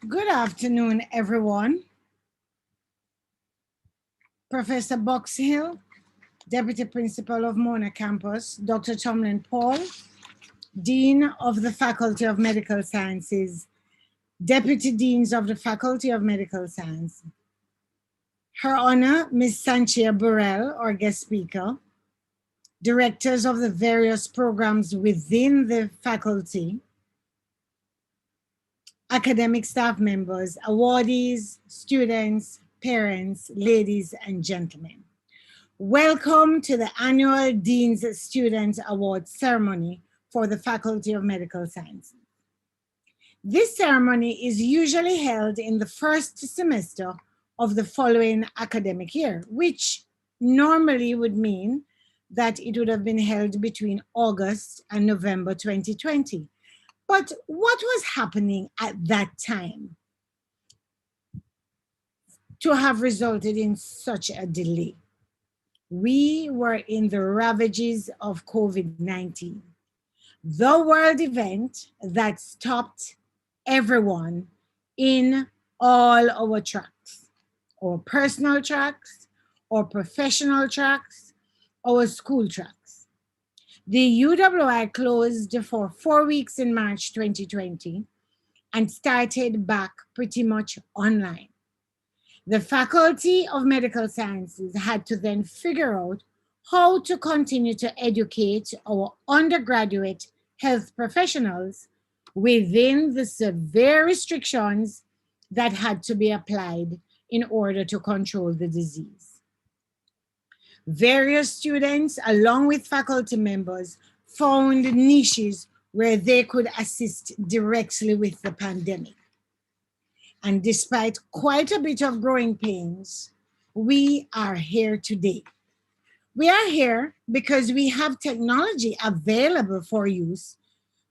Good afternoon, everyone. Professor Boxhill, Deputy Principal of Mona Campus, Dr. Tomlin Paul, Dean of the Faculty of Medical Sciences, Deputy Deans of the Faculty of Medical Science, Her Honor, Ms. Sanchia Burrell, our guest speaker, directors of the various programs within the faculty, academic staff members, awardees, students, parents, ladies and gentlemen. Welcome to the annual Dean's Student Award ceremony for the Faculty of Medical Sciences. This ceremony is usually held in the first semester of the following academic year, which normally would mean that it would have been held between August and November 2020. But what was happening at that time to have resulted in such a delay? We were in the ravages of COVID-19, the world event that stopped everyone in all our tracks, our personal tracks, our professional tracks, our school tracks. The UWI closed for 4 weeks in March 2020 and started back pretty much online. The Faculty of Medical Sciences had to then figure out how to continue to educate our undergraduate health professionals within the severe restrictions that had to be applied in order to control the disease. Various students, along with faculty members, found niches where they could assist directly with the pandemic. And despite quite a bit of growing pains, we are here today. We are here because we have technology available for use,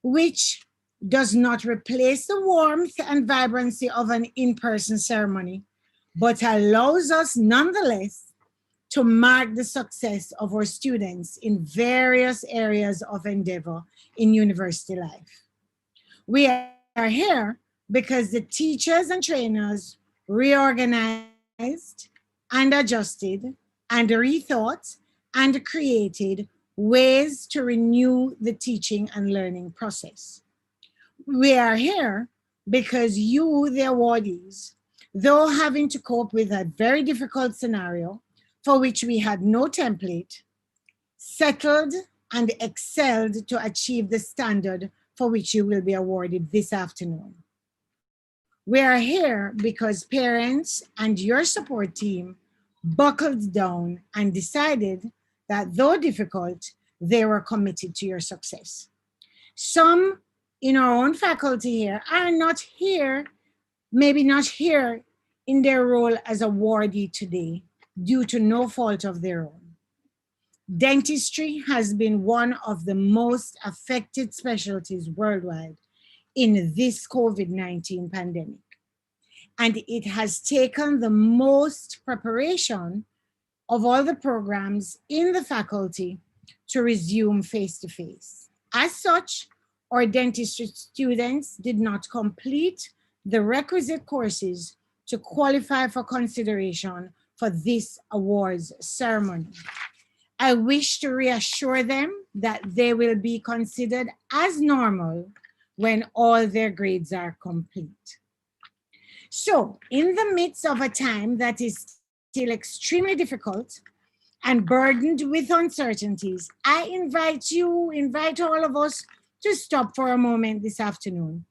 which does not replace the warmth and vibrancy of an in-person ceremony, but allows us nonetheless to mark the success of our students in various areas of endeavor in university life. We are here because the teachers and trainers reorganized and adjusted and rethought and created ways to renew the teaching and learning process. We are here because you, the awardees, though having to cope with a very difficult scenario for which we had no template, settled and excelled to achieve the standard for which you will be awarded this afternoon. We are here because parents and your support team buckled down and decided that though difficult, they were committed to your success. Some in our own faculty here are not here, maybe not here in their role as awardee today due to no fault of their own. Dentistry has been one of the most affected specialties worldwide in this COVID-19 pandemic. And it has taken the most preparation of all the programs in the faculty to resume face-to-face. As such, our dentistry students did not complete the requisite courses to qualify for consideration for this awards ceremony. I wish to reassure them that they will be considered as normal when all their grades are complete. So, in the midst of a time that is still extremely difficult and burdened with uncertainties, I invite all of us to stop for a moment this afternoon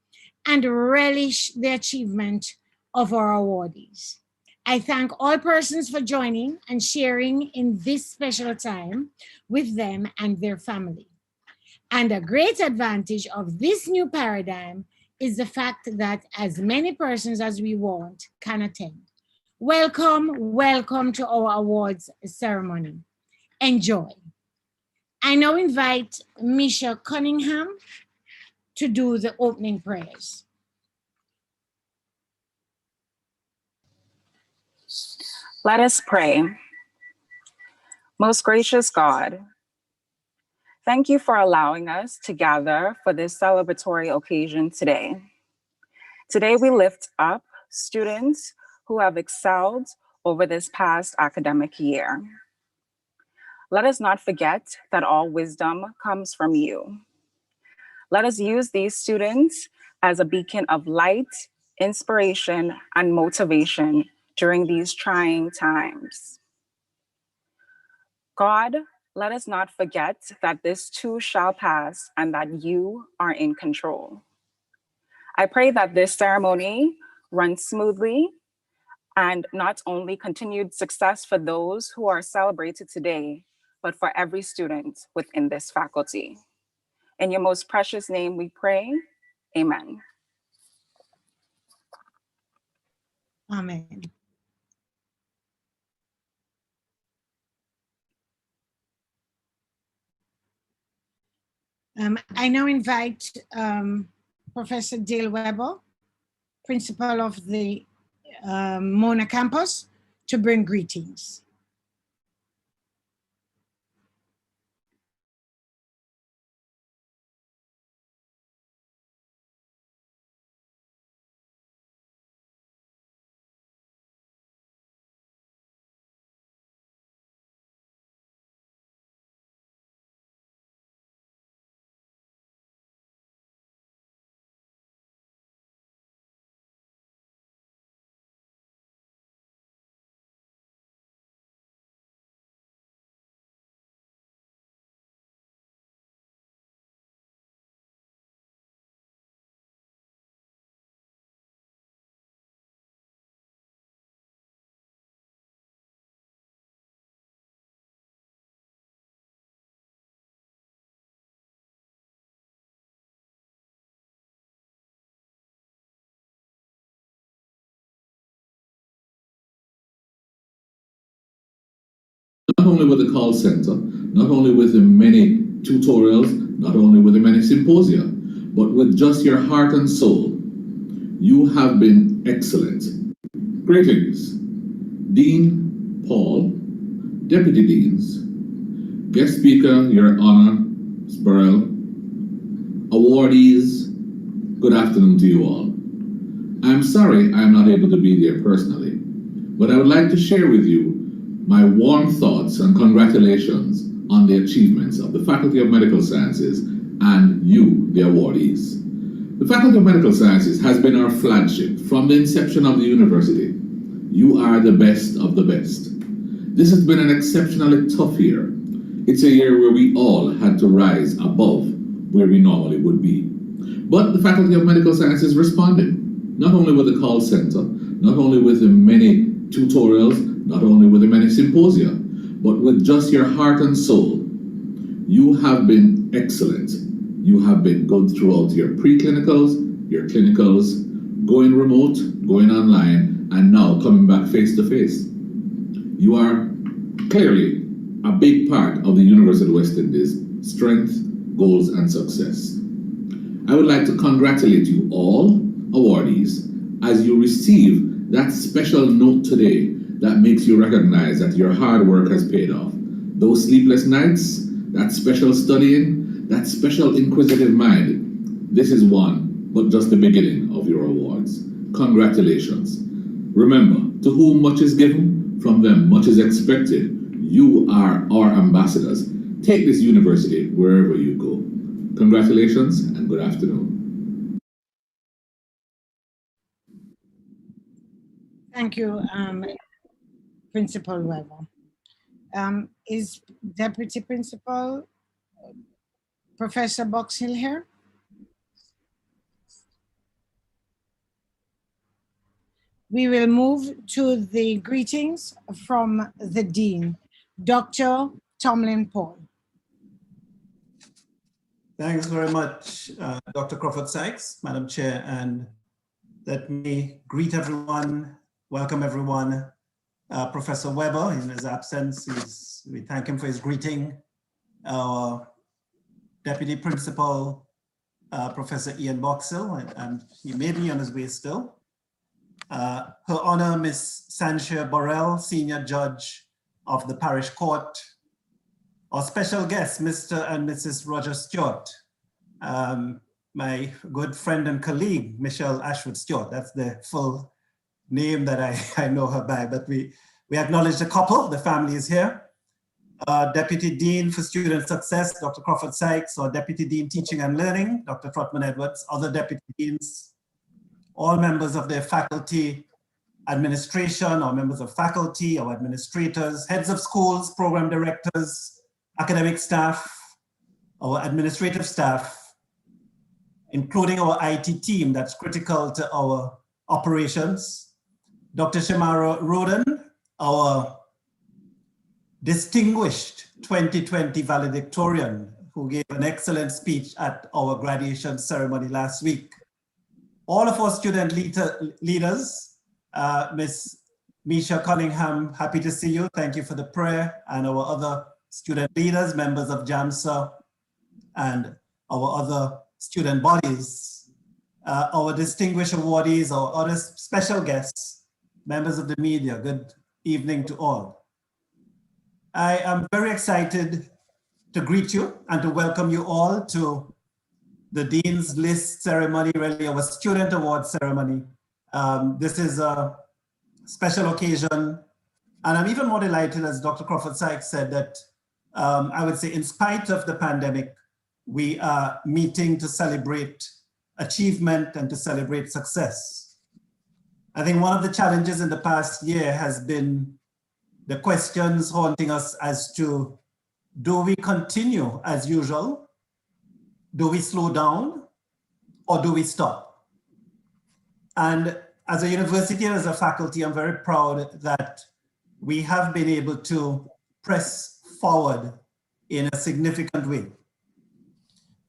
and relish the achievement of our awardees. I thank all persons for joining and sharing in this special time with them and their family. And a great advantage of this new paradigm is the fact that as many persons as we want can attend. Welcome to our awards ceremony. Enjoy. I now invite Misha Cunningham to do the opening prayers. Let us pray. Most gracious God, thank you for allowing us to gather for this celebratory occasion today. Today, we lift up students who have excelled over this past academic year. Let us not forget that all wisdom comes from you. Let us use these students as a beacon of light, inspiration, and motivation during these trying times. God, let us not forget that this too shall pass and that you are in control. I pray that this ceremony runs smoothly and not only continued success for those who are celebrated today, but for every student within this faculty. In your most precious name we pray, amen. Amen. I now invite Professor Dale Weber, principal of the Mona campus, to bring greetings. Not only with the call center, not only with the many tutorials, not only with the many symposia, but with just your heart and soul, you have been excellent. Greetings, Dean Paul, Deputy Deans, Guest Speaker, Your Honor, Sparrell, Awardees, good afternoon to you all. I'm sorry I'm not able to be there personally, but I would like to share with you my warm thoughts and congratulations on the achievements of the Faculty of Medical Sciences and you, the awardees. The Faculty of Medical Sciences has been our flagship from the inception of the university. You are the best of the best. This has been an exceptionally tough year. It's a year where we all had to rise above where we normally would be. But the Faculty of Medical Sciences responded, not only with the call center, not only with the many tutorials, not only with the many symposia, but with just your heart and soul. You have been excellent. You have been good throughout your preclinicals, your clinicals, going remote, going online, and now coming back face to face. You are clearly a big part of the University of West Indies' strength, goals, and success. I would like to congratulate you all, awardees, as you receive that special note today that makes you recognize that your hard work has paid off. Those sleepless nights, that special studying, that special inquisitive mind, this is one, but just the beginning of your awards. Congratulations. Remember, to whom much is given, from them much is expected. You are our ambassadors. Take this university wherever you go. Congratulations and good afternoon. Thank you, Principal Weber. Is Deputy Principal Professor Boxhill here? We will move to the greetings from the Dean, Dr. Tomlin Paul. Thanks very much, Dr. Crawford Sykes, Madam Chair, and let me greet everyone, welcome everyone. Professor Weber, in his absence, we thank him for his greeting. Our Deputy Principal, Professor Ian Boxhill, and he may be on his way still. Her Honor, Miss Sanchia Borrell, Senior Judge of the Parish Court. Our special guests, Mr. and Mrs. Roger Stewart, my good friend and colleague, Michelle Ashwood Stewart. That's the full name that I know her by, but we acknowledge the couple, the family is here. Deputy Dean for Student Success, Dr. Crawford Sykes, or Deputy Dean Teaching and Learning, Dr. Trotman Edwards, other Deputy Deans, all members of their faculty administration or members of faculty or administrators, heads of schools, program directors, academic staff, our administrative staff, including our IT team that's critical to our operations. Dr. Shamara Roden, our distinguished 2020 valedictorian who gave an excellent speech at our graduation ceremony last week. All of our student leaders, Ms. Misha Cunningham, happy to see you. Thank you for the prayer. And our other student leaders, members of JAMSA, and our other student bodies, our distinguished awardees, our other special guests, members of the media, good evening to all. I am very excited to greet you and to welcome you all to the Dean's List ceremony, really our student award ceremony. This is a special occasion, and I'm even more delighted, as Dr. Crawford Sykes said, that I would say in spite of the pandemic, we are meeting to celebrate achievement and to celebrate success. I think one of the challenges in the past year has been the questions haunting us as to, do we continue as usual? Do we slow down? Or do we stop? And as a university and as a faculty, I'm very proud that we have been able to press forward in a significant way.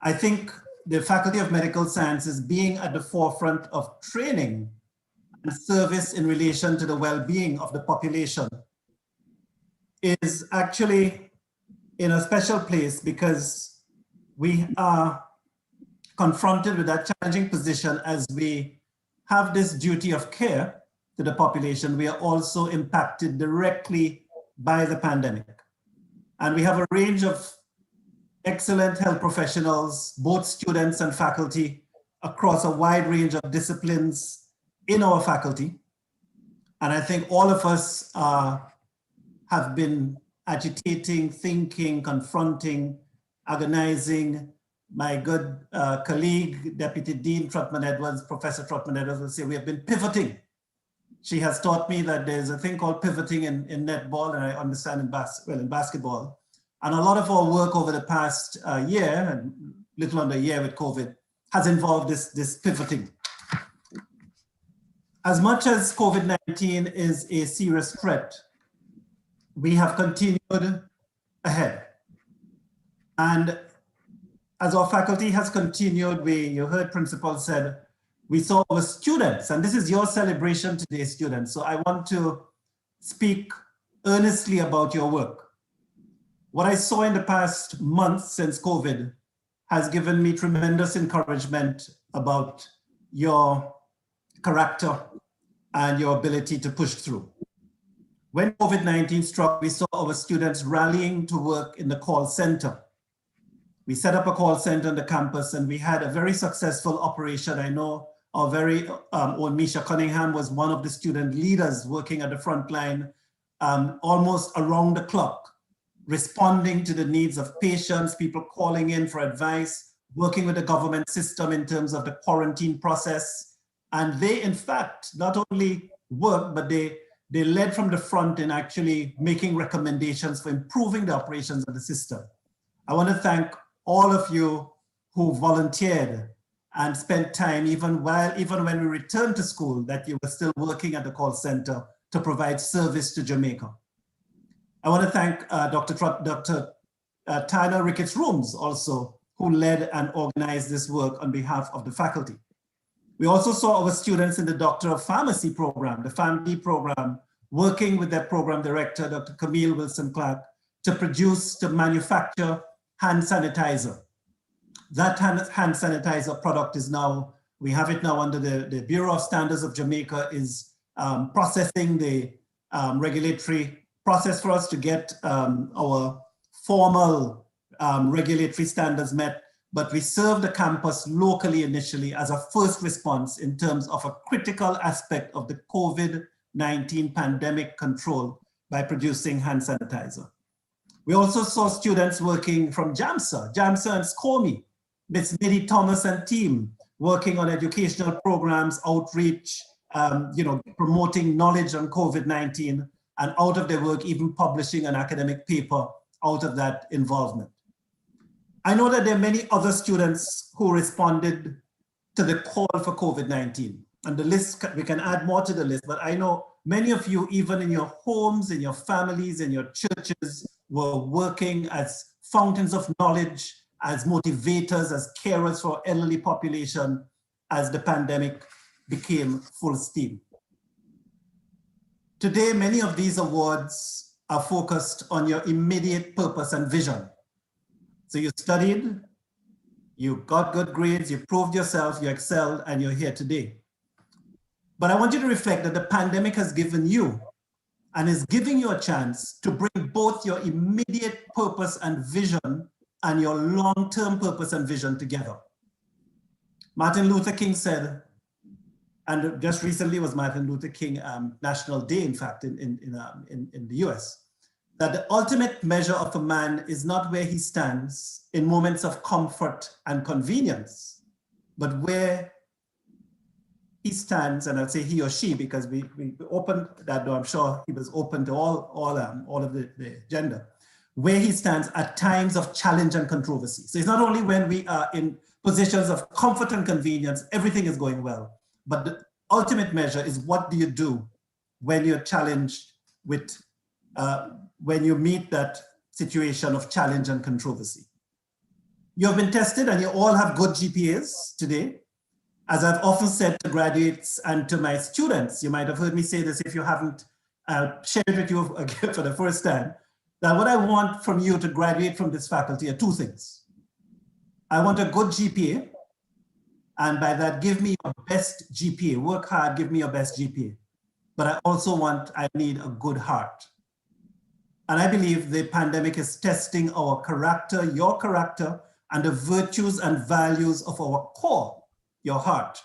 I think the Faculty of Medical Sciences being at the forefront of training and service in relation to the well-being of the population is actually in a special place, because we are confronted with that challenging position. As we have this duty of care to the population, we are also impacted directly by the pandemic. And we have a range of excellent health professionals, both students and faculty, across a wide range of disciplines in our faculty. And I think all of us have been agitating, thinking, confronting, agonizing. My good colleague, Deputy Dean Trotman Edwards, Professor Trotman Edwards, will say we have been pivoting. She has taught me that there's a thing called pivoting in netball, and I understand in basketball. And a lot of our work over the past year, and little under a year with COVID, has involved this pivoting. As much as COVID-19 is a serious threat, we have continued ahead. And as our faculty has continued, you heard Principal said, we saw our students, and this is your celebration today, students. So I want to speak earnestly about your work. What I saw in the past month since COVID has given me tremendous encouragement about your character and your ability to push through. When COVID-19 struck, we saw our students rallying to work in the call center. We set up a call center on the campus, and we had a very successful operation. I know our very own Misha Cunningham was one of the student leaders working at the front line, almost around the clock, responding to the needs of patients, people calling in for advice, working with the government system in terms of the quarantine process. And they, in fact, not only worked, but they led from the front in actually making recommendations for improving the operations of the system. I want to thank all of you who volunteered and spent time, even when we returned to school, that you were still working at the call center to provide service to Jamaica. I want to thank Dr. Tyler Ricketts Rooms also, who led and organized this work on behalf of the faculty. We also saw our students in the Doctor of Pharmacy program, the Family program, working with their program director, Dr. Camille Wilson-Clark, to manufacture hand sanitizer. That hand sanitizer product is now, we have it now under the Bureau of Standards of Jamaica is processing the regulatory process for us to get our formal regulatory standards met. but we served the campus locally initially as a first response in terms of a critical aspect of the COVID-19 pandemic control by producing hand sanitizer. We also saw students working from JAMSA and SCOME, Ms. Nidhi Thomas and team working on educational programs, outreach, promoting knowledge on COVID-19, and out of their work, even publishing an academic paper out of that involvement. I know that there are many other students who responded to the call for COVID-19, and the list, we can add more to the list, but I know many of you, even in your homes, in your families, in your churches, were working as fountains of knowledge, as motivators, as carers for elderly population, as the pandemic became full steam. Today, many of these awards are focused on your immediate purpose and vision. So you studied, you got good grades, you proved yourself, you excelled, and you're here today. But I want you to reflect that the pandemic has given you and is giving you a chance to bring both your immediate purpose and vision and your long-term purpose and vision together. Martin Luther King said, and just recently was Martin Luther King National Day, in fact, in the US, that the ultimate measure of a man is not where he stands in moments of comfort and convenience, but where he stands, and I'd say he or she, because we opened that door, I'm sure he was open to all of the gender, where he stands at times of challenge and controversy. So it's not only when we are in positions of comfort and convenience, everything is going well, but the ultimate measure is what do you do when you're challenged with, when you meet that situation of challenge and controversy. You have been tested and you all have good GPAs today. As I've often said to graduates and to my students, you might have heard me say this if you haven't shared it with you again for the first time, that what I want from you to graduate from this faculty are two things. I want a good GPA, and by that, give me your best GPA. Work hard, give me your best GPA. But I also I need a good heart. And I believe the pandemic is testing our character, your character, and the virtues and values of our core, your heart.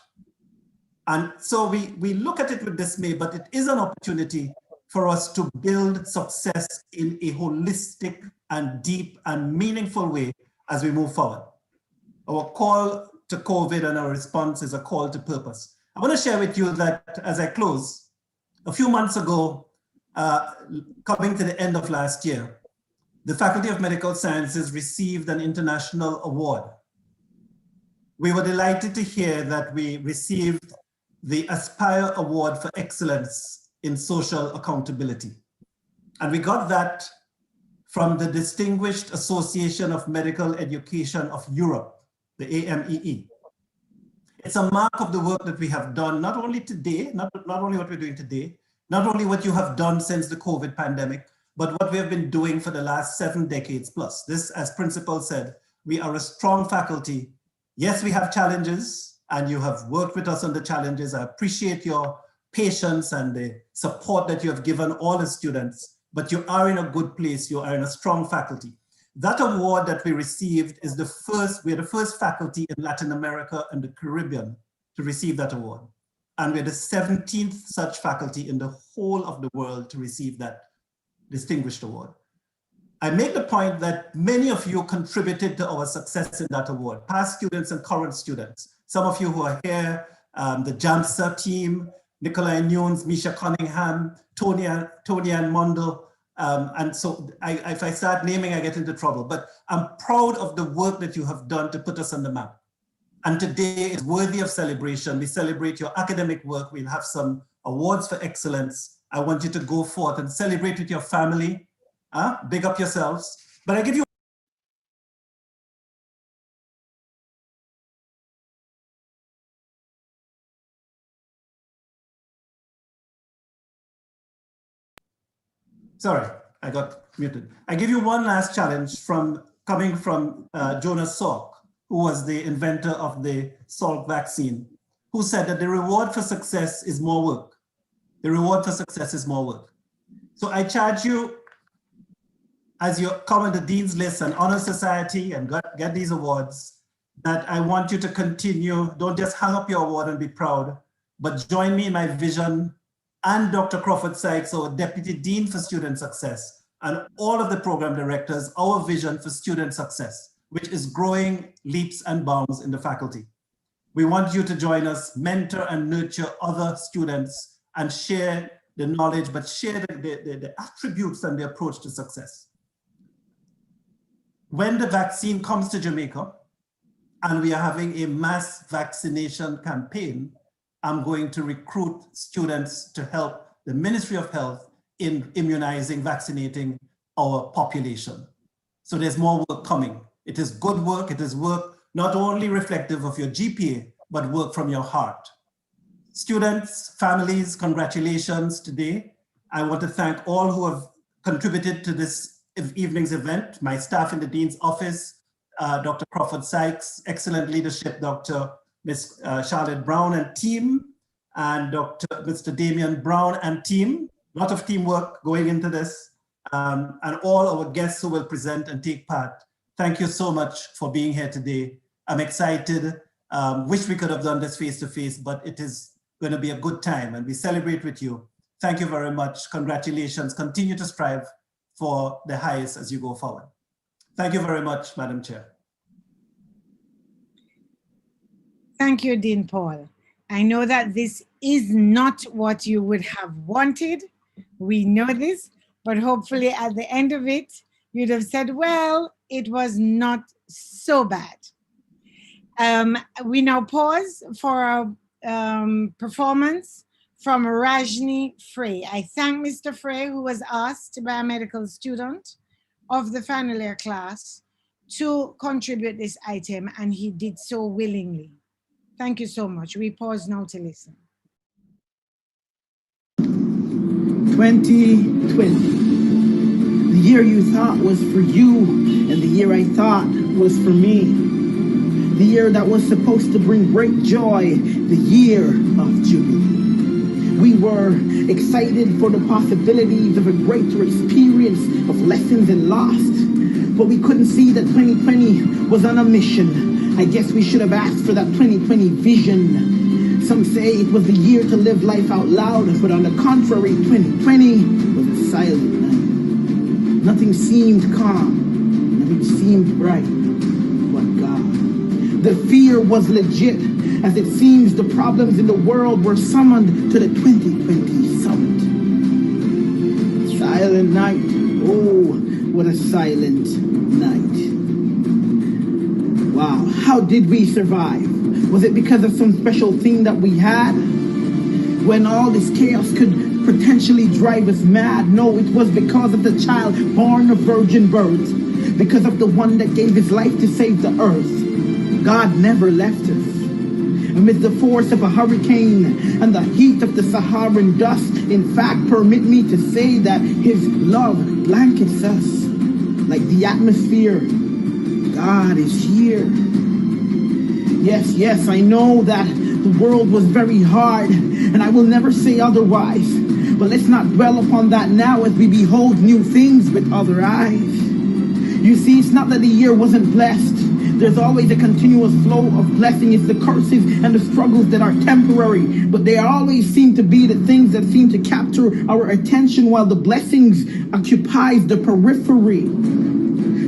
And so we look at it with dismay, but it is an opportunity for us to build success in a holistic and deep and meaningful way as we move forward. Our call to COVID and our response is a call to purpose. I want to share with you that as I close, a few months ago, coming to the end of last year, the Faculty of Medical Sciences received an international award. We were delighted to hear that we received the Aspire Award for Excellence in Social Accountability. And we got that from the Distinguished Association of Medical Education of Europe, the AMEE. It's a mark of the work that we have done, not only today, not only what we're doing today, not only what you have done since the COVID pandemic, but what we have been doing for the last 7 decades plus. This, as Principal said, we are a strong faculty. Yes, we have challenges, and you have worked with us on the challenges. I appreciate your patience and the support that you have given all the students, but you are in a good place. You are in a strong faculty. That award that we received is we're the first faculty in Latin America and the Caribbean to receive that award. And we're the 17th such faculty in the whole of the world to receive that distinguished award. I make the point that many of you contributed to our success in that award, past students and current students. Some of you who are here, the JAMSA team, Nikolai Nunes, Misha Cunningham, Tony and Mondel. And so if I start naming, I get into trouble, but I'm proud of the work that you have done to put us on the map. And today is worthy of celebration. We celebrate your academic work. We'll have some awards for excellence. I want you to go forth and celebrate with your family. Big up yourselves. But I give you sorry, I got muted. I give you one last challenge coming from Jonas Salk, who was the inventor of the Salk vaccine, who said that the reward for success is more work. The reward for success is more work. So I charge you, as you come on the Dean's List and Honor Society and get these awards, that I want you to continue. Don't just hang up your award and be proud, but join me in my vision, and Dr. Crawford Sykes, our Deputy Dean for Student Success, and all of the program directors, our vision for student success, which is growing leaps and bounds in the faculty. We want you to join us, mentor and nurture other students, and share the knowledge, but share the attributes and the approach to success. When the vaccine comes to Jamaica, and we are having a mass vaccination campaign, I'm going to recruit students to help the Ministry of Health in immunizing, vaccinating our population. So there's more work coming. It is good work. It is work not only reflective of your GPA, but work from your heart. Students, families, congratulations today. I want to thank all who have contributed to this evening's event, my staff in the Dean's office, Dr. Crawford Sykes, excellent leadership, Dr. Ms. Charlotte Brown and team, and Mr. Damian Brown and team. A lot of teamwork going into this, and all our guests who will present and take part. Thank you so much for being here today. I'm excited. Wish we could have done this face-to-face, but it is going to be a good time, and we celebrate with you. Thank you very much. Congratulations. Continue to strive for the highest as you go forward. Thank you very much, Madam Chair. Thank you, Dean Paul. I know that this is not what you would have wanted. We know this, but hopefully at the end of it, you'd have said, well, it was not so bad. We now pause for our performance from Rajni Frey. I thank Mr. Frey, who was asked by a medical student of the final year class to contribute this item, and he did so willingly. Thank you so much. We pause now to listen. 2020, the year you thought was for you, and the year I thought was for me. The year that was supposed to bring great joy, the year of Jubilee. We were excited for the possibilities of a greater experience of lessons and lost, but we couldn't see that 2020 was on a mission. I guess we should have asked for that 2020 vision. Some say it was the year to live life out loud, but on the contrary, 2020 was a silent night. Nothing seemed calm, nothing seemed bright, but God. The fear was legit, as it seems the problems in the world were summoned to the 2020 summit. Silent night, oh, what a silent night. Wow, how did we survive? Was it because of some special thing that we had? When all this chaos could potentially drive us mad? No, it was because of the child born of virgin birth, because of the one that gave his life to save the earth. God never left us. Amidst the force of a hurricane and the heat of the Saharan dust, in fact, permit me to say that his love blankets us like the atmosphere. God is here. Yes, yes, I know that the world was very hard, and I will never say otherwise. But let's not dwell upon that now as we behold new things with other eyes. You see, it's not that the year wasn't blessed. There's always a continuous flow of blessing. It's the curses and the struggles that are temporary, but they always seem to be the things that seem to capture our attention, while the blessings occupies the periphery.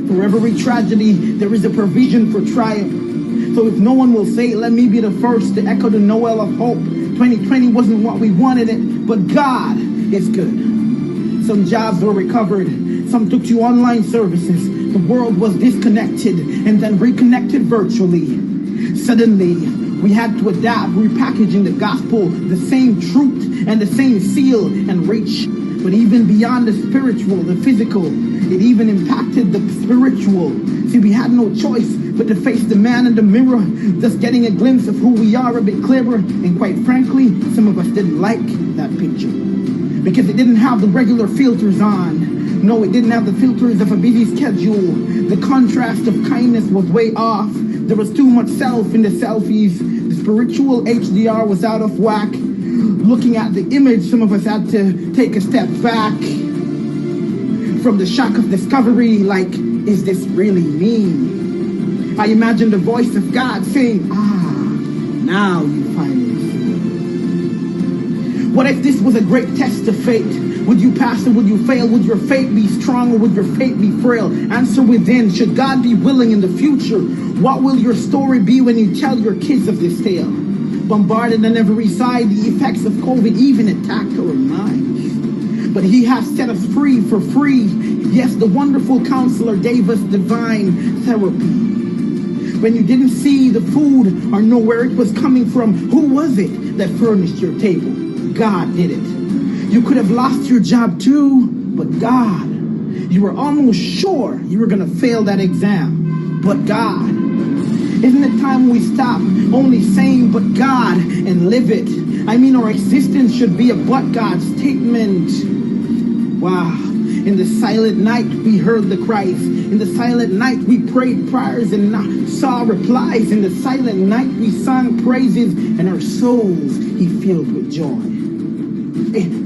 For every tragedy, there is a provision for triumph. So if no one will say it, let me be the first to echo the Noel of hope. 2020 wasn't what we wanted it, but God is good. Some jobs were recovered. Some took to online services. The world was disconnected and then reconnected virtually. Suddenly, we had to adapt, repackaging the gospel, the same truth and the same seal and reach. But even beyond the spiritual, the physical, it even impacted the spiritual. See, we had no choice but to face the man in the mirror, just getting a glimpse of who we are a bit clearer. And quite frankly, some of us didn't like that picture because it didn't have the regular filters on. No, it didn't have the filters of a busy schedule. The contrast of kindness was way off. There was too much self in the selfies. The spiritual HDR was out of whack. Looking at the image, some of us had to take a step back from the shock of discovery, like, is this really me? I imagine the voice of God saying, ah, now you finally see. What if this was a great test of fate? Would you pass or would you fail? Would your faith be strong or would your faith be frail? Answer within. Should God be willing in the future? What will your story be when you tell your kids of this tale? Bombarded on every side, the effects of COVID even attacked our minds. But he has set us free for free. Yes, the wonderful counselor gave us divine therapy. When you didn't see the food or know where it was coming from, who was it that furnished your table? God did it. You could have lost your job too, but God. You were almost sure you were going to fail that exam, but God. Isn't it time we stop only saying but God and live it? I mean, our existence should be a but God statement. Wow. In the silent night, we heard the cries. In the silent night, we prayed prayers and saw replies. In the silent night, we sang praises, and our souls He filled with joy.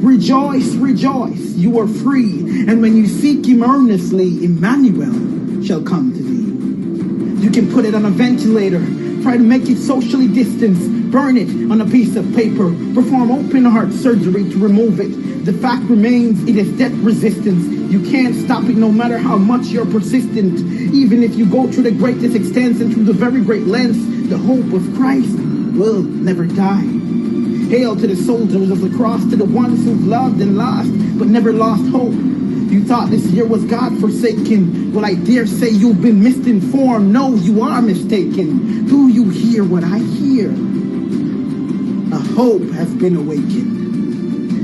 Rejoice, rejoice, you are free. And when you seek Him earnestly, Emmanuel shall come to thee. You can put it on a ventilator, try to make it socially distanced, burn it on a piece of paper, perform open heart surgery to remove it. The fact remains, it is death resistance. You can't stop it no matter how much you're persistent. Even if you go through the greatest extents and through the very great lengths, the hope of Christ will never die. Hail to the soldiers of the cross, to the ones who've loved and lost, but never lost hope. You thought this year was God-forsaken. Well, I dare say you've been misinformed. No, you are mistaken. Do you hear what I hear? A hope has been awakened.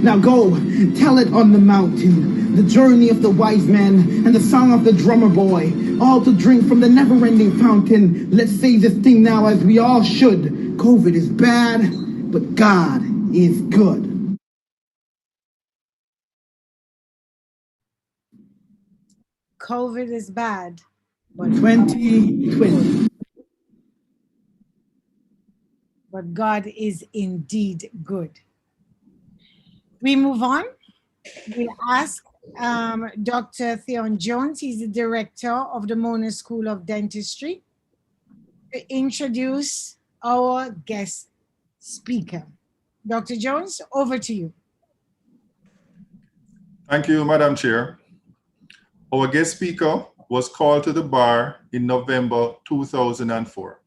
Now go, tell it on the mountain, the journey of the wise man and the song of the drummer boy, all to drink from the never-ending fountain. Let's say this thing now as we all should. COVID is bad, but God is good. COVID is bad, but 2020. but God is indeed good. We move on. We'll ask Dr. Theon Jones, he's the director of the Mona School of Dentistry, to introduce our guest speaker. Dr. Jones, over to you. Thank you, Madam Chair. Our guest speaker was called to the bar in November 2004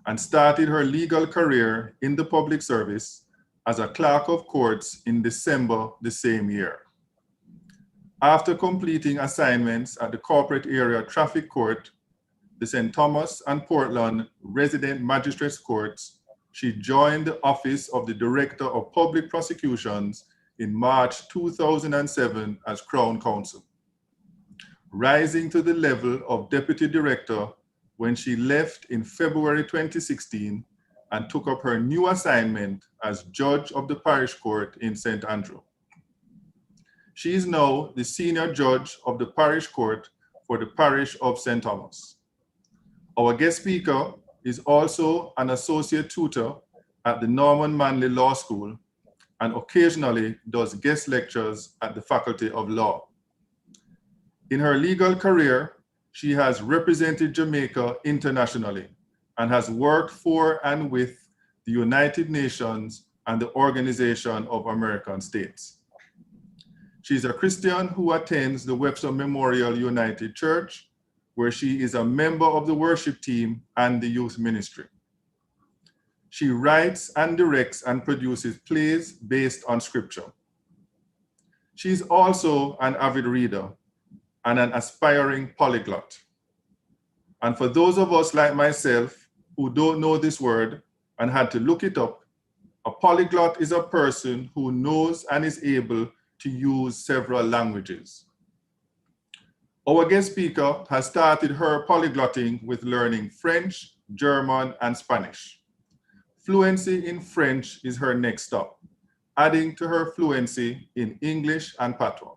and started her legal career in the public service as a clerk of courts in December the same year. After completing assignments at the Corporate Area Traffic Court, the St. Thomas and Portland Resident Magistrates Courts, she joined the Office of the Director of Public Prosecutions in March 2007 as Crown Counsel, rising to the level of Deputy Director when she left in February 2016 and took up her new assignment as Judge of the Parish Court in St. Andrew. She is now the Senior Judge of the Parish Court for the Parish of St. Thomas. Our guest speaker is also an Associate Tutor at the Norman Manley Law School and occasionally does guest lectures at the Faculty of Law. In her legal career, she has represented Jamaica internationally and has worked for and with the United Nations and the Organization of American States. She's a Christian who attends the Webster Memorial United Church, where she is a member of the worship team and the youth ministry. She writes and directs and produces plays based on scripture. She's also an avid reader and an aspiring polyglot. And for those of us like myself who don't know this word and had to look it up, a polyglot is a person who knows and is able to use several languages. Our guest speaker has started her polyglotting with learning French, German, and Spanish. Fluency in French is her next stop, adding to her fluency in English and Patois.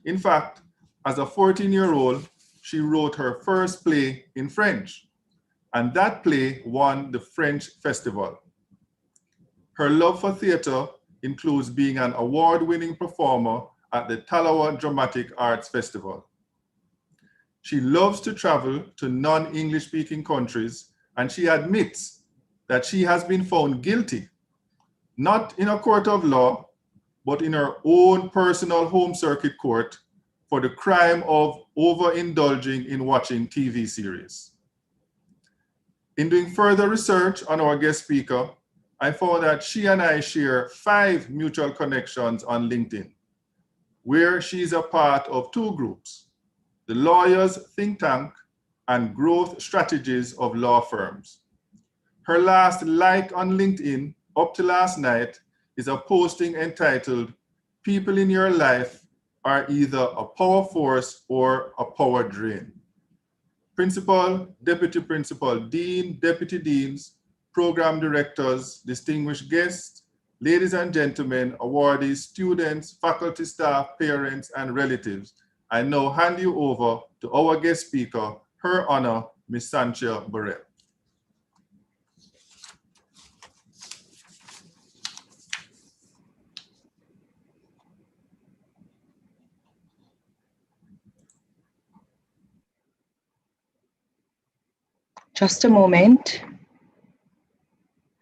In fact, as a 14-year-old, she wrote her first play in French, and that play won the French Festival. Her love for theater includes being an award-winning performer at the Talawa Dramatic Arts Festival. She loves to travel to non-English speaking countries, and she admits that she has been found guilty, not in a court of law, but in her own personal home circuit court for the crime of overindulging in watching TV series. In doing further research on our guest speaker, I found that she and I share 5 mutual connections on LinkedIn, where she is a part of 2 groups, the Lawyers Think Tank and Growth Strategies of Law Firms. Her last like on LinkedIn up to last night is a posting entitled, "People in your life are either a power force or a power drain." Principal, deputy principal, dean, deputy deans, program directors, distinguished guests, ladies and gentlemen, awardees, students, faculty, staff, parents, and relatives, I now hand you over to our guest speaker, Her Honor, Ms. Sanchia Burrell. Just a moment.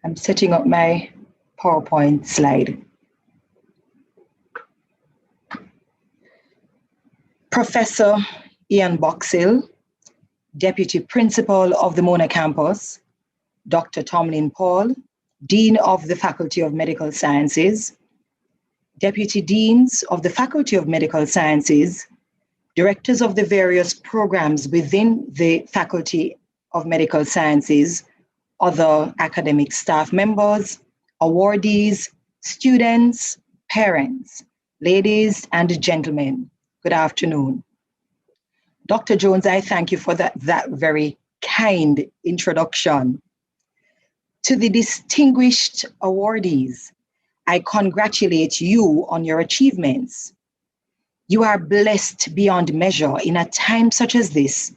I'm setting up my PowerPoint slide. Professor Ian Boxill, Deputy Principal of the Mona Campus, Dr. Tomlin Paul, Dean of the Faculty of Medical Sciences, Deputy Deans of the Faculty of Medical Sciences, Directors of the various programs within the Faculty of Medical Sciences, other academic staff members, awardees, students, parents, ladies and gentlemen, good afternoon. Dr. Jones, I thank you for that very kind introduction. To the distinguished awardees, I congratulate you on your achievements. You are blessed beyond measure in a time such as this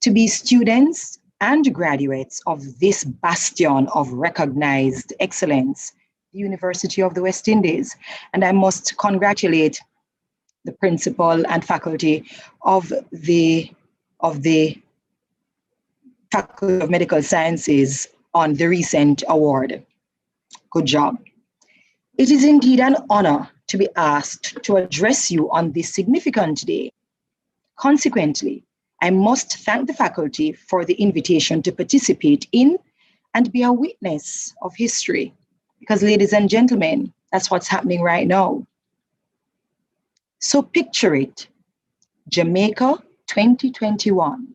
to be students and graduates of this bastion of recognized excellence, the University of the West Indies. And I must congratulate the principal and faculty of the Faculty of Medical Sciences on the recent award. Good job. It is indeed an honor to be asked to address you on this significant day. Consequently, I must thank the faculty for the invitation to participate in and be a witness of history. Because, ladies and gentlemen, that's what's happening right now. So picture it, Jamaica 2021.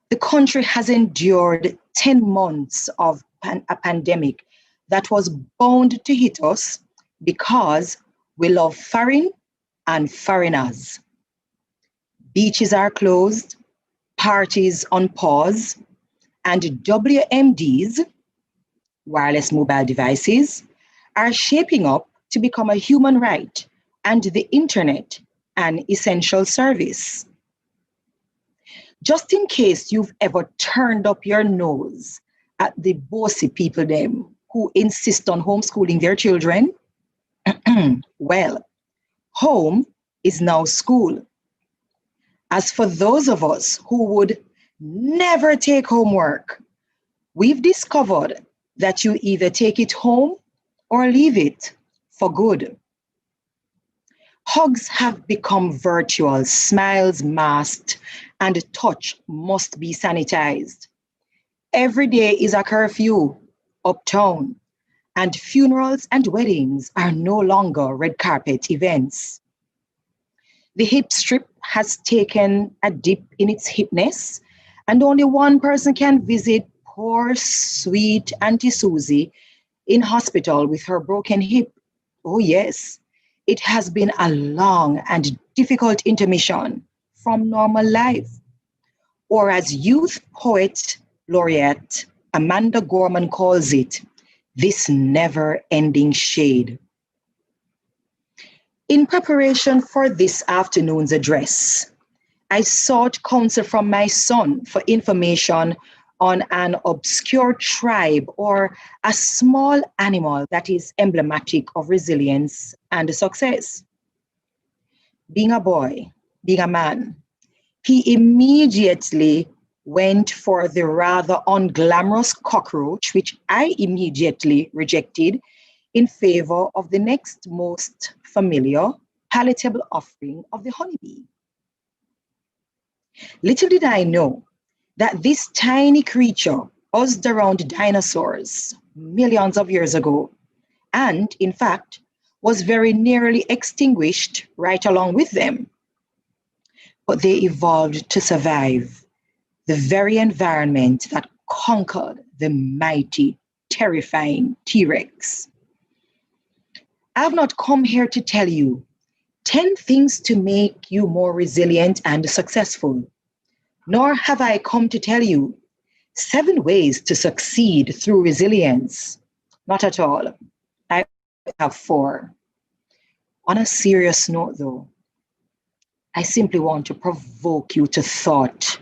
The country has endured 10 months of a pandemic that was bound to hit us because we love foreign and foreigners. Beaches are closed, parties on pause, and WMDs, wireless mobile devices, are shaping up to become a human right and the internet an essential service. Just in case you've ever turned up your nose at the bossy people them who insist on homeschooling their children, well, home is now school. As for those of us who would never take homework, we've discovered that you either take it home or leave it for good. Hugs have become virtual, smiles masked, and touch must be sanitized. Every day is a curfew uptown, and funerals and weddings are no longer red carpet events. The hip strip has taken a dip in its hipness, and only one person can visit poor, sweet Auntie Susie in hospital with her broken hip. Oh yes, it has been a long and difficult intermission from normal life. Or as youth poet laureate Amanda Gorman calls it, this never-ending shade. In preparation for this afternoon's address, I sought counsel from my son for information on an obscure tribe or a small animal that is emblematic of resilience and success. Being a boy, being a man, he immediately went for the rather unglamorous cockroach, which I immediately rejected in favor of the next most familiar, palatable offering of the honeybee. Little did I know that this tiny creature buzzed around dinosaurs millions of years ago, and in fact, was very nearly extinguished right along with them. But they evolved to survive the very environment that conquered the mighty, terrifying T-Rex. I have not come here to tell you 10 things to make you more resilient and successful, nor have I come to tell you 7 ways to succeed through resilience. Not at all. I have 4. On a serious note, though, I simply want to provoke you to thought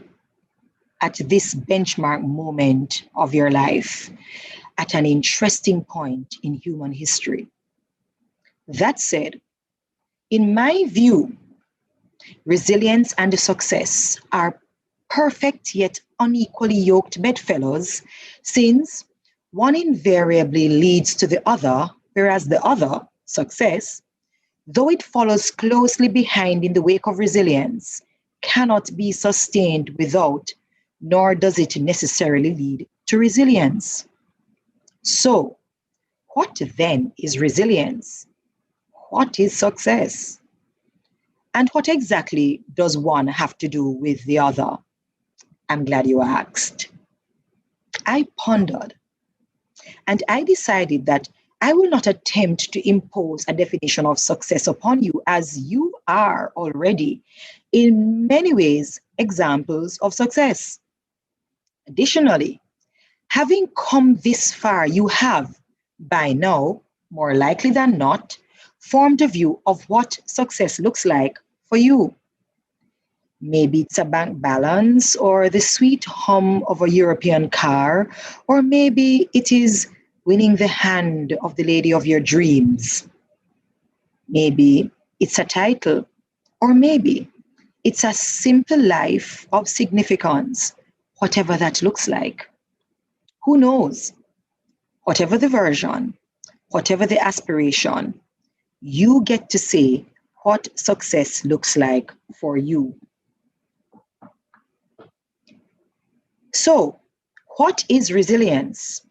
at this benchmark moment of your life, at an interesting point in human history. That said, in my view, resilience and success are perfect yet unequally yoked bedfellows, since one invariably leads to the other, whereas the other, success, though it follows closely behind in the wake of resilience, cannot be sustained without, nor does it necessarily lead to resilience. So, what then is resilience? What is success? And what exactly does one have to do with the other? I'm glad you asked. I pondered, and I decided that I will not attempt to impose a definition of success upon you, as you are already, in many ways, examples of success. Additionally, having come this far, you have, by now, more likely than not, formed a view of what success looks like for you. Maybe it's a bank balance or the sweet hum of a European car, or maybe it is winning the hand of the lady of your dreams. Maybe it's a title, or maybe it's a simple life of significance, whatever that looks like. Who knows? Whatever the version, whatever the aspiration, you get to say what success looks like for you. So, what is resilience?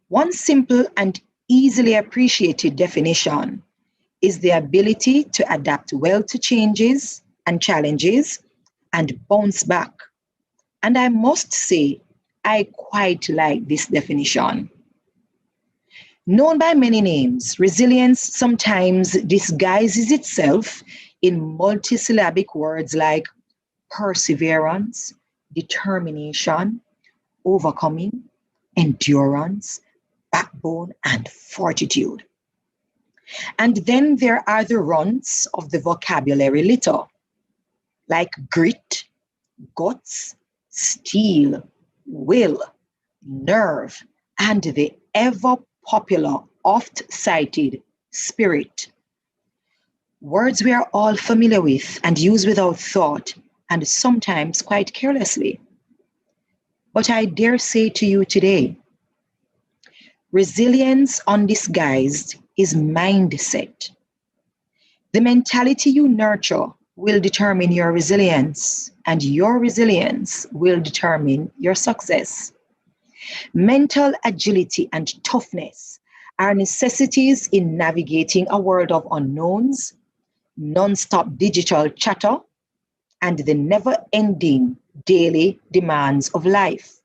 One simple and easily appreciated definition is the ability to adapt well to changes and challenges and bounce back. And I must say, I quite like this definition. Known by many names, resilience sometimes disguises itself in multisyllabic words like perseverance, determination, overcoming, endurance, backbone, and fortitude. And then there are the runts of the vocabulary litter, like grit, guts, steel, will, nerve, and the ever popular, oft-cited spirit. Words we are all familiar with and use without thought, and sometimes quite carelessly. But I dare say to you today, resilience undisguised is mindset. The mentality you nurture will determine your resilience, and your resilience will determine your success. Mental agility and toughness are necessities in navigating a world of unknowns, non-stop digital chatter, and the never-ending daily demands of life.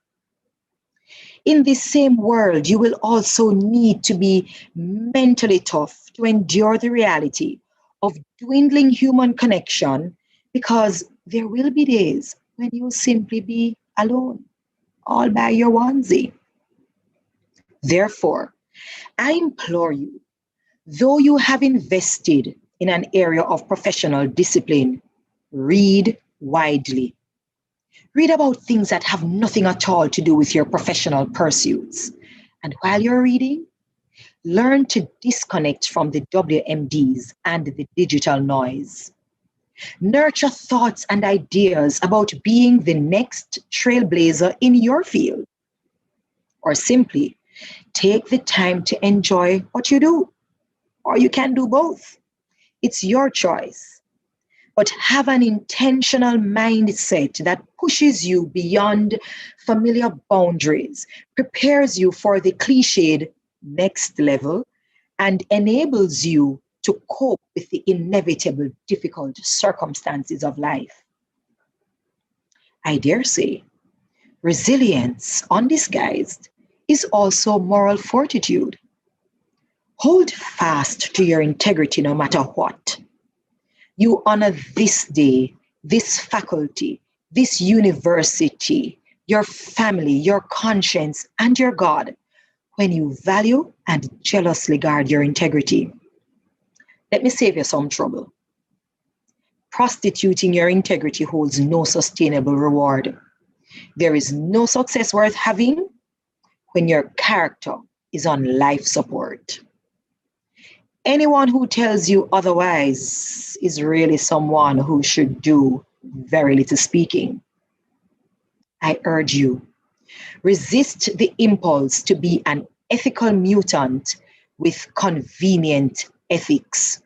In this same world, you will also need to be mentally tough to endure the reality of dwindling human connection, because there will be days when you'll simply be alone, all by your onesie. Therefore, I implore you, though you have invested in an area of professional discipline, read widely. Read about things that have nothing at all to do with your professional pursuits. And while you're reading, learn to disconnect from the WMDs and the digital noise. Nurture thoughts and ideas about being the next trailblazer in your field. Or simply take the time to enjoy what you do. Or you can do both. It's your choice. But have an intentional mindset that pushes you beyond familiar boundaries, prepares you for the cliched next level, and enables you to cope with the inevitable difficult circumstances of life. I dare say, resilience, undisguised, is also moral fortitude. Hold fast to your integrity no matter what. You honor this day, this faculty, this university, your family, your conscience, and your God when you value and jealously guard your integrity. Let me save you some trouble. Prostituting your integrity holds no sustainable reward. There is no success worth having when your character is on life support. Anyone who tells you otherwise is really someone who should do very little speaking. I urge you, resist the impulse to be an ethical mutant with convenient ethics.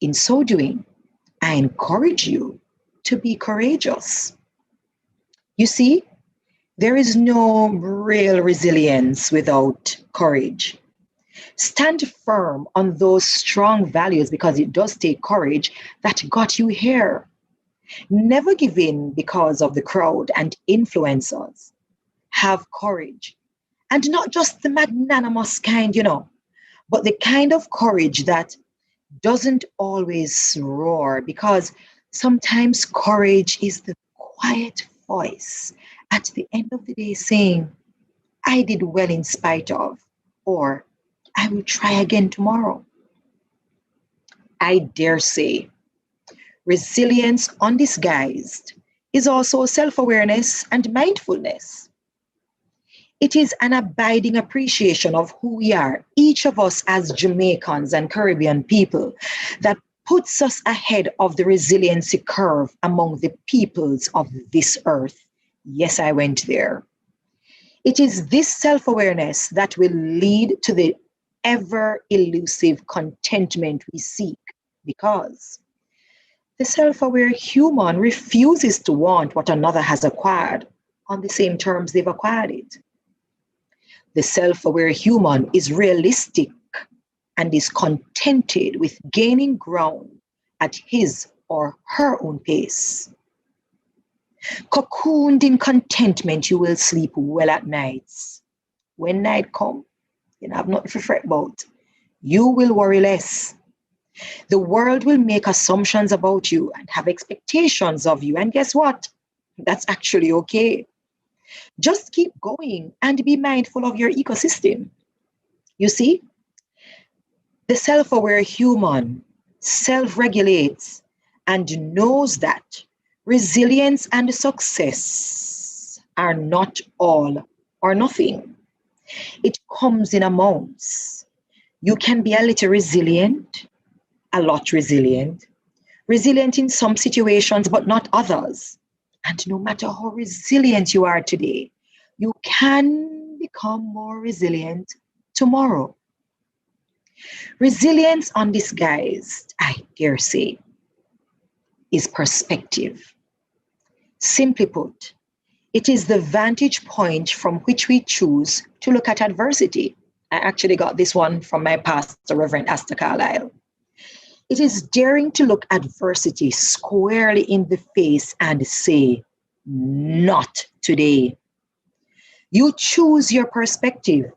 In so doing, I encourage you to be courageous. You see, there is no real resilience without courage. Stand firm on those strong values because it does take courage that got you here. Never give in because of the crowd and influencers. Have courage. And not just the magnanimous kind, but the kind of courage that doesn't always roar, because sometimes courage is the quiet voice at the end of the day saying, I did well in spite of, or I will try again tomorrow. I dare say, resilience undisguised is also self-awareness and mindfulness. It is an abiding appreciation of who we are, each of us as Jamaicans and Caribbean people, that puts us ahead of the resiliency curve among the peoples of this earth. Yes, I went there. It is this self-awareness that will lead to the ever-elusive contentment we seek, because the self-aware human refuses to want what another has acquired on the same terms they've acquired it. The self-aware human is realistic and is contented with gaining ground at his or her own pace. Cocooned in contentment, you will sleep well at nights. When night comes, you have nothing to fret about. You will worry less. The world will make assumptions about you and have expectations of you. And guess what? That's actually okay. Just keep going and be mindful of your ecosystem. You see, the self-aware human self-regulates and knows that resilience and success are not all or nothing. It comes in amounts. You can be a little resilient, a lot resilient in some situations, but not others. And no matter how resilient you are today, you can become more resilient tomorrow. Resilience undisguised, I dare say, is perspective. Simply put, it is the vantage point from which we choose to look at adversity. I actually got this one from my pastor, Reverend Astor Carlisle. It is daring to look adversity squarely in the face and say, not today. You choose your perspective.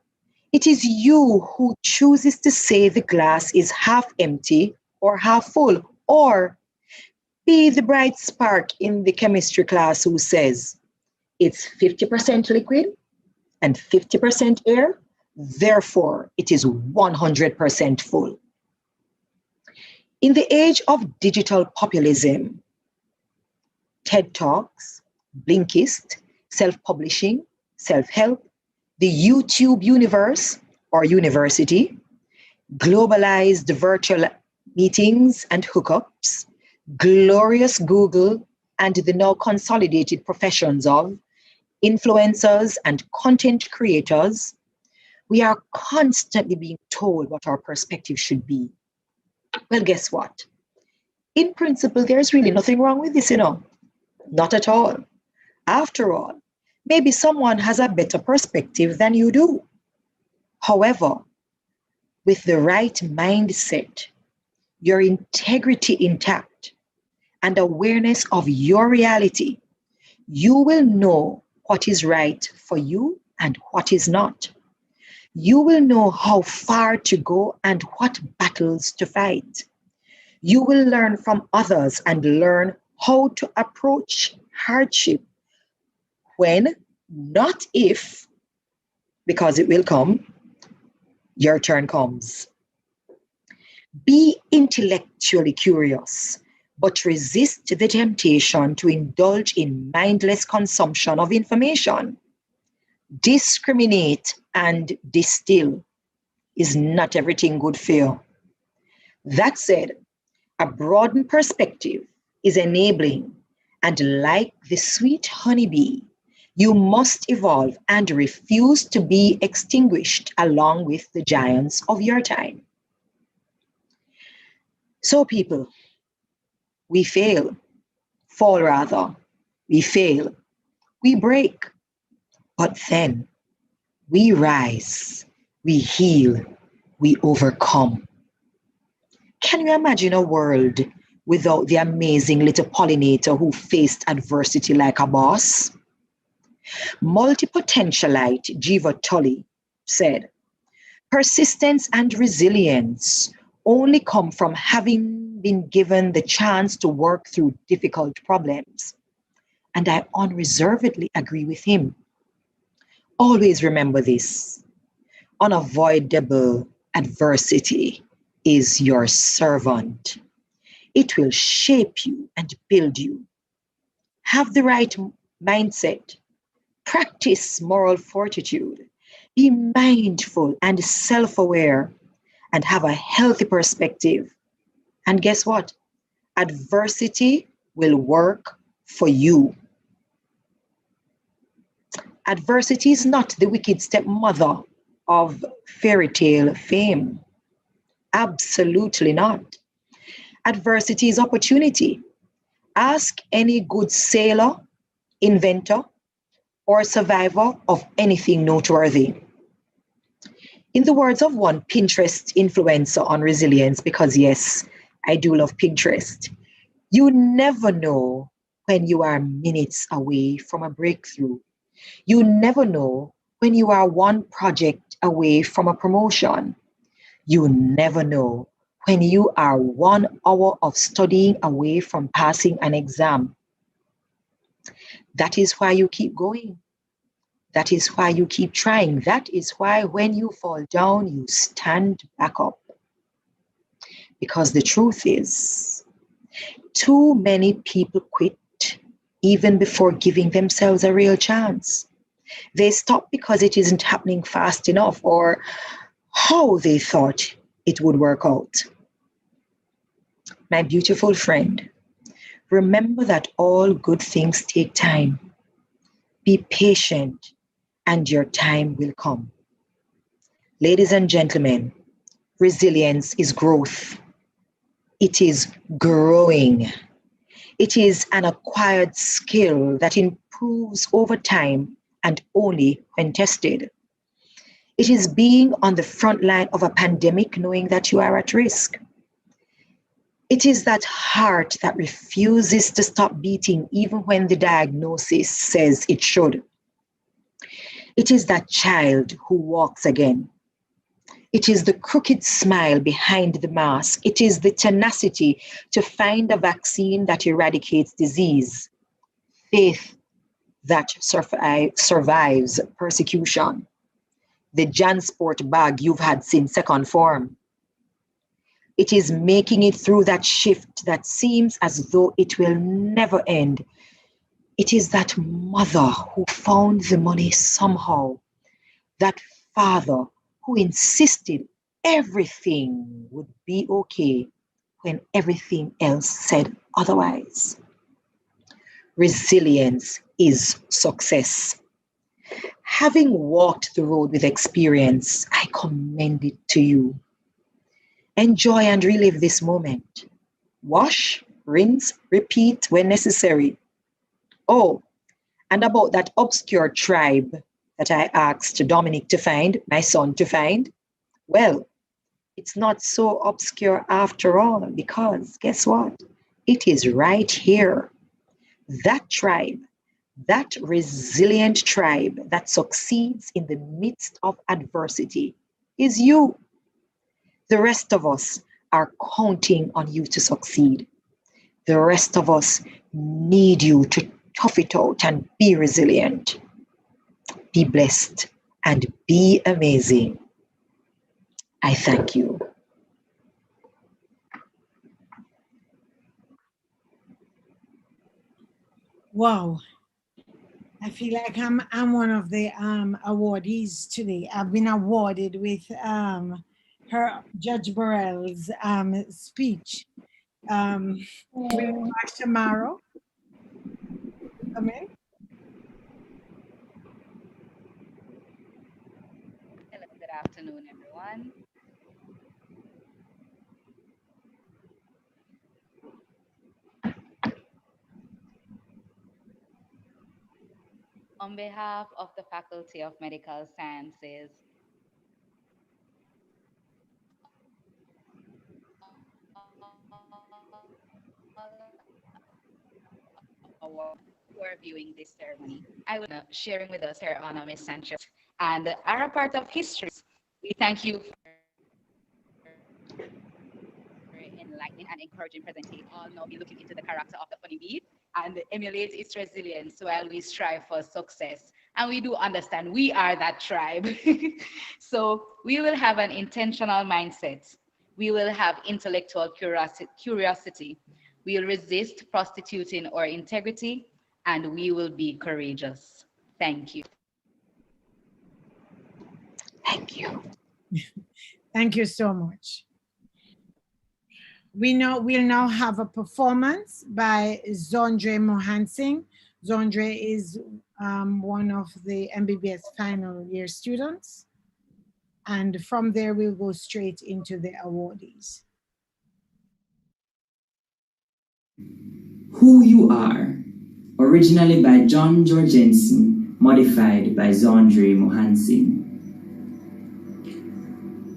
It is you who chooses to say the glass is half empty or half full, or be the bright spark in the chemistry class who says it's 50% liquid and 50% air, therefore it is 100% full. In the age of digital populism, TED Talks, Blinkist, self-publishing, self-help, the YouTube universe or university, globalized virtual meetings and hookups, glorious Google, and the now consolidated professions of influencers and content creators, we are constantly being told what our perspective should be. Well, guess what? In principle, there's really nothing wrong with this, not at all. After all, maybe someone has a better perspective than you do. However, with the right mindset, your integrity intact, and awareness of your reality, you will know what is right for you and what is not. You will know how far to go and what battles to fight. You will learn from others and learn how to approach hardship when, not if, because it will come, your turn comes. Be intellectually curious, but resist the temptation to indulge in mindless consumption of information. Discriminate and distill is not everything good for you. That said, a broadened perspective is enabling, and like the sweet honeybee, you must evolve and refuse to be extinguished along with the giants of your time. So people, we fall rather, we fail, we break, but then we rise, we heal, we overcome. Can you imagine a world without the amazing little pollinator who faced adversity like a boss? Multipotentialite Jiva Tully said, persistence and resilience only come from having been given the chance to work through difficult problems. And I unreservedly agree with him. Always remember this: unavoidable adversity is your servant. It will shape you and build you. Have the right mindset. Practice moral fortitude. Be mindful and self-aware, and have a healthy perspective. And guess what? Adversity will work for you. Adversity is not the wicked stepmother of fairy tale fame. Absolutely not. Adversity is opportunity. Ask any good sailor, inventor, or survivor of anything noteworthy. In the words of one Pinterest influencer on resilience, because yes, I do love Pinterest, you never know when you are minutes away from a breakthrough. You never know when you are one project away from a promotion. You never know when you are 1 hour of studying away from passing an exam. That is why you keep going. That is why you keep trying. That is why when you fall down, you stand back up. Because the truth is, too many people quit even before giving themselves a real chance. They stop because it isn't happening fast enough or how they thought it would work out. My beautiful friend, remember that all good things take time. Be patient, and your time will come. Ladies and gentlemen, resilience is growth. It is growing. It is an acquired skill that improves over time and only when tested. It is being on the front line of a pandemic knowing that you are at risk. It is that heart that refuses to stop beating even when the diagnosis says it should. It is that child who walks again. It is the crooked smile behind the mask. It is the tenacity to find a vaccine that eradicates disease. Faith that survives persecution. The JanSport bag you've had since second form. It is making it through that shift that seems as though it will never end. It is that mother who found the money somehow. That father who insisted everything would be okay when everything else said otherwise. Resilience is success. Having walked the road with experience, I commend it to you. Enjoy and relive this moment. Wash, rinse, repeat when necessary. Oh, and about that obscure tribe that I asked Dominic to find, my son to find, well, it's not so obscure after all, because guess what? It is right here. That tribe, that resilient tribe that succeeds in the midst of adversity is you. The rest of us are counting on you to succeed. The rest of us need you to tough it out and be resilient. Be blessed and be amazing. I thank you. Wow. I feel like I'm one of the awardees today. I've been awarded with her Judge Burrell's speech. Marsha Morrow. Come in. Hello, good afternoon, everyone. On behalf of the Faculty of Medical Sciences, who are viewing this ceremony, I will be sharing with us her honor, Miss Sanchez, and are a part of history. We thank you for enlightening and encouraging presentation. All now be looking into the character of the funny bee and emulate its resilience while we strive for success. And we do understand we are that tribe. So we will have an intentional mindset. We will have intellectual curiosity. We will resist prostituting our integrity, and we will be courageous. Thank you. Thank you. Thank you so much. We'll now have a performance by Zondre Mohansing. Zondre is one of the MBBS final year students. And from there, we'll go straight into the awardees. Who You Are, originally by John Jorgensen, modified by Zondre Mohansing.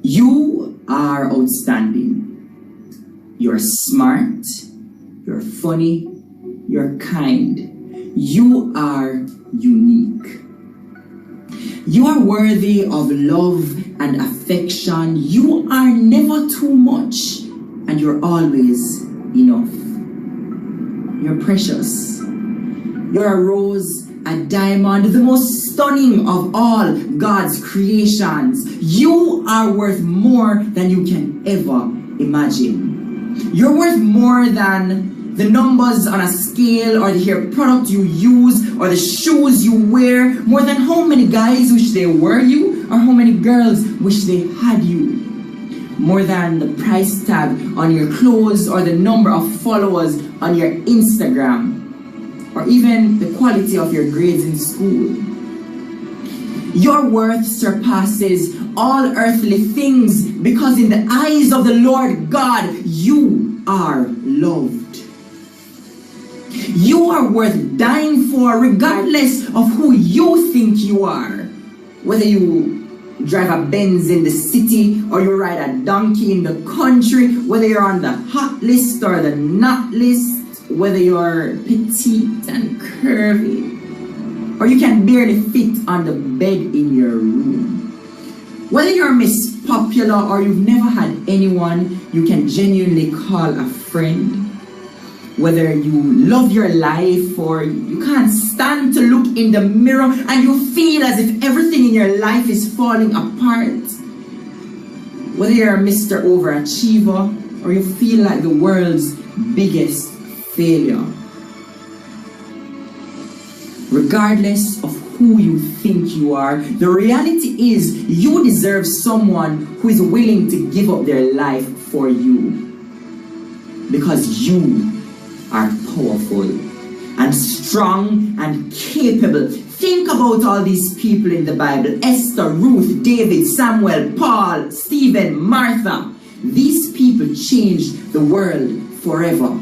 You are outstanding. You're smart, you're funny, you're kind. You are unique. You are worthy of love and affection. You are never too much, and you're always enough. You're precious. You're a rose, a diamond, the most stunning of all God's creations. You are worth more than you can ever imagine. You're worth more than the numbers on a scale, or the hair product you use, or the shoes you wear, more than how many guys wish they were you, or how many girls wish they had you. More than the price tag on your clothes, or the number of followers on your Instagram, or even the quality of your grades in school. Your worth surpasses all earthly things, because in the eyes of the Lord God, you are loved. You are worth dying for, regardless of who you think you are. Whether you drive a Benz in the city, or you ride a donkey in the country, whether you're on the hot list or the not list, whether you're petite and curvy, or you can barely fit on the bed in your room. Whether you're Miss Popular or you've never had anyone you can genuinely call a friend. Whether you love your life or you can't stand to look in the mirror and you feel as if everything in your life is falling apart. Whether you're Mr. Overachiever or you feel like the world's biggest failure. Regardless of who you think you are, the reality is you deserve someone who is willing to give up their life for you. because you are powerful and strong and capable. Think about all these people in the Bible: Esther, Ruth, David, Samuel, Paul, Stephen, Martha. These people changed the world forever.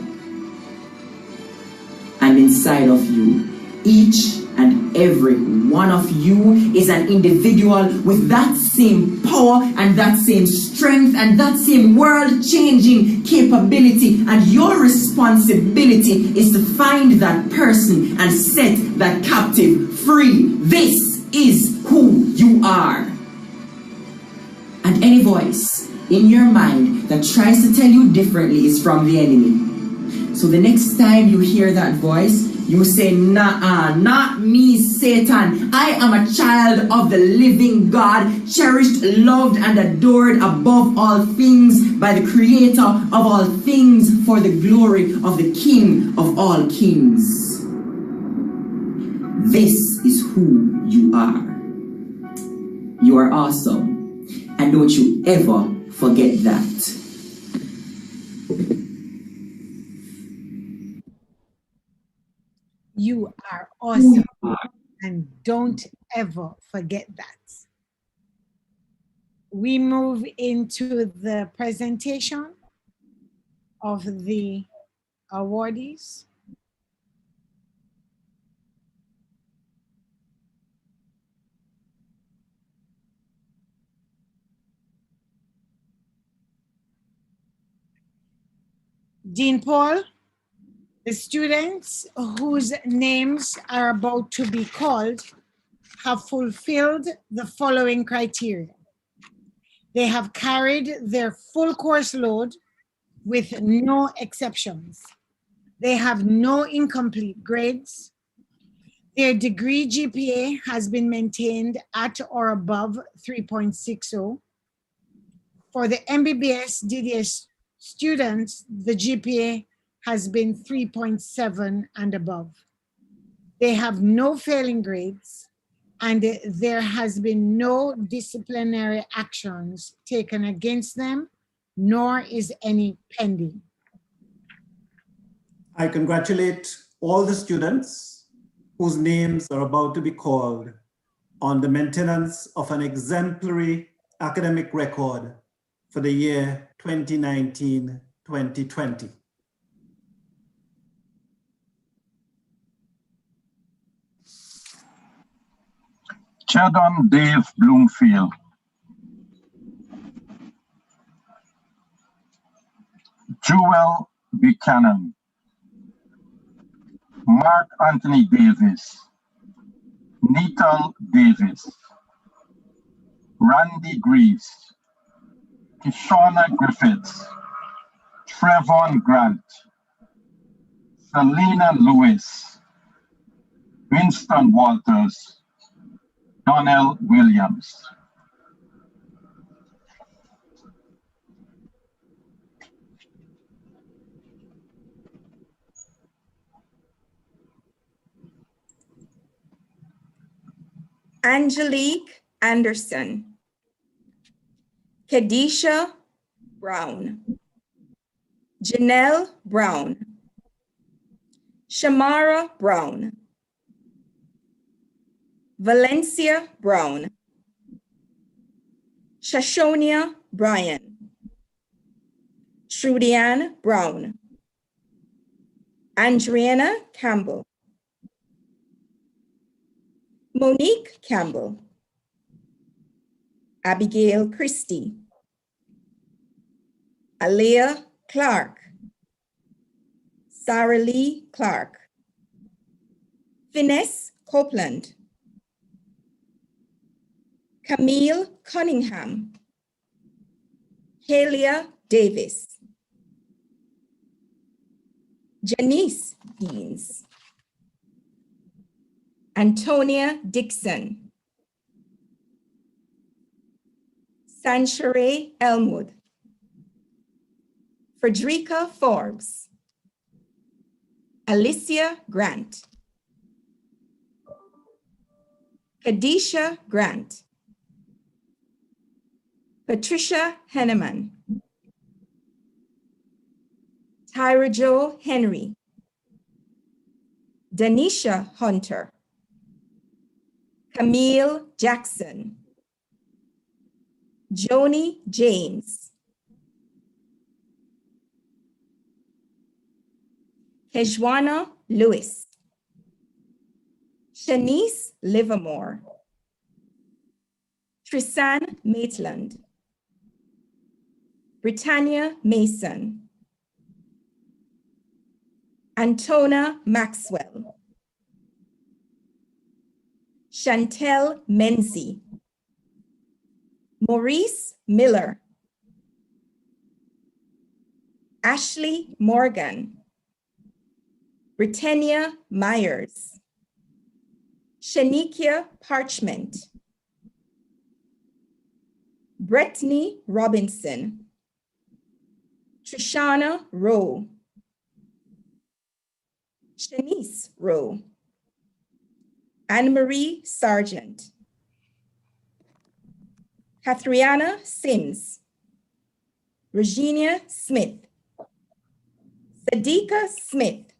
And inside of you, each and every one of you is an individual with that same power and that same strength and that same world-changing capability. And your responsibility is to find that person and set that captive free. This is who you are. And any voice in your mind that tries to tell you differently is from the enemy. So the next time you hear that voice, you say, nah, not me, Satan. I am a child of the living God, cherished, loved, and adored above all things by the Creator of all things, for the glory of the King of all kings. This is who you are. You are awesome. And don't you ever forget that. You are awesome, and don't ever forget that. We move into the presentation of the awardees. Dean Paul, the students whose names are about to be called have fulfilled the following criteria. They have carried their full course load with no exceptions. They have no incomplete grades. Their degree GPA has been maintained at or above 3.60. For the MBBS DDS students, the GPA has been 3.7 and above. They have no failing grades, and there has been no disciplinary actions taken against them, nor is any pending. I congratulate all the students whose names are about to be called on the maintenance of an exemplary academic record for the year 2019-2020. Chadon Dave Bloomfield. Jewel Buchanan. Mark Anthony Davis. Netal Davis. Randy Greaves. Kishona Griffiths. Trevon Grant. Selena Lewis. Winston Walters. Donnell Williams. Angelique Anderson. Kedisha Brown. Janelle Brown. Shamara Brown. Valencia Brown. Shashonia Bryan. Trudianne Brown. Andriana Campbell. Monique Campbell. Abigail Christie. Alea Clark. Sarah Lee Clark. Finesse Copeland. Camille Cunningham. Halia Davis. Janice Deans. Antonia Dixon. Sanshere Elmwood. Frederica Forbes. Alicia Grant. Kadisha Grant. Patricia Henneman. Tyra Jo Henry, Danisha Hunter, Camille Jackson, Joni James, Kejwana Lewis, Shanice Livermore, Trisan Maitland, Britannia Mason, Antona Maxwell, Chantel Menzie, Maurice Miller, Ashley Morgan, Britannia Myers, Shanikia Parchment, Brittany Robinson, Trishana Rowe, Shanice Rowe, Anne-Marie Sargent, Kathriana Sims, Regina Smith, Sadiqa Smith,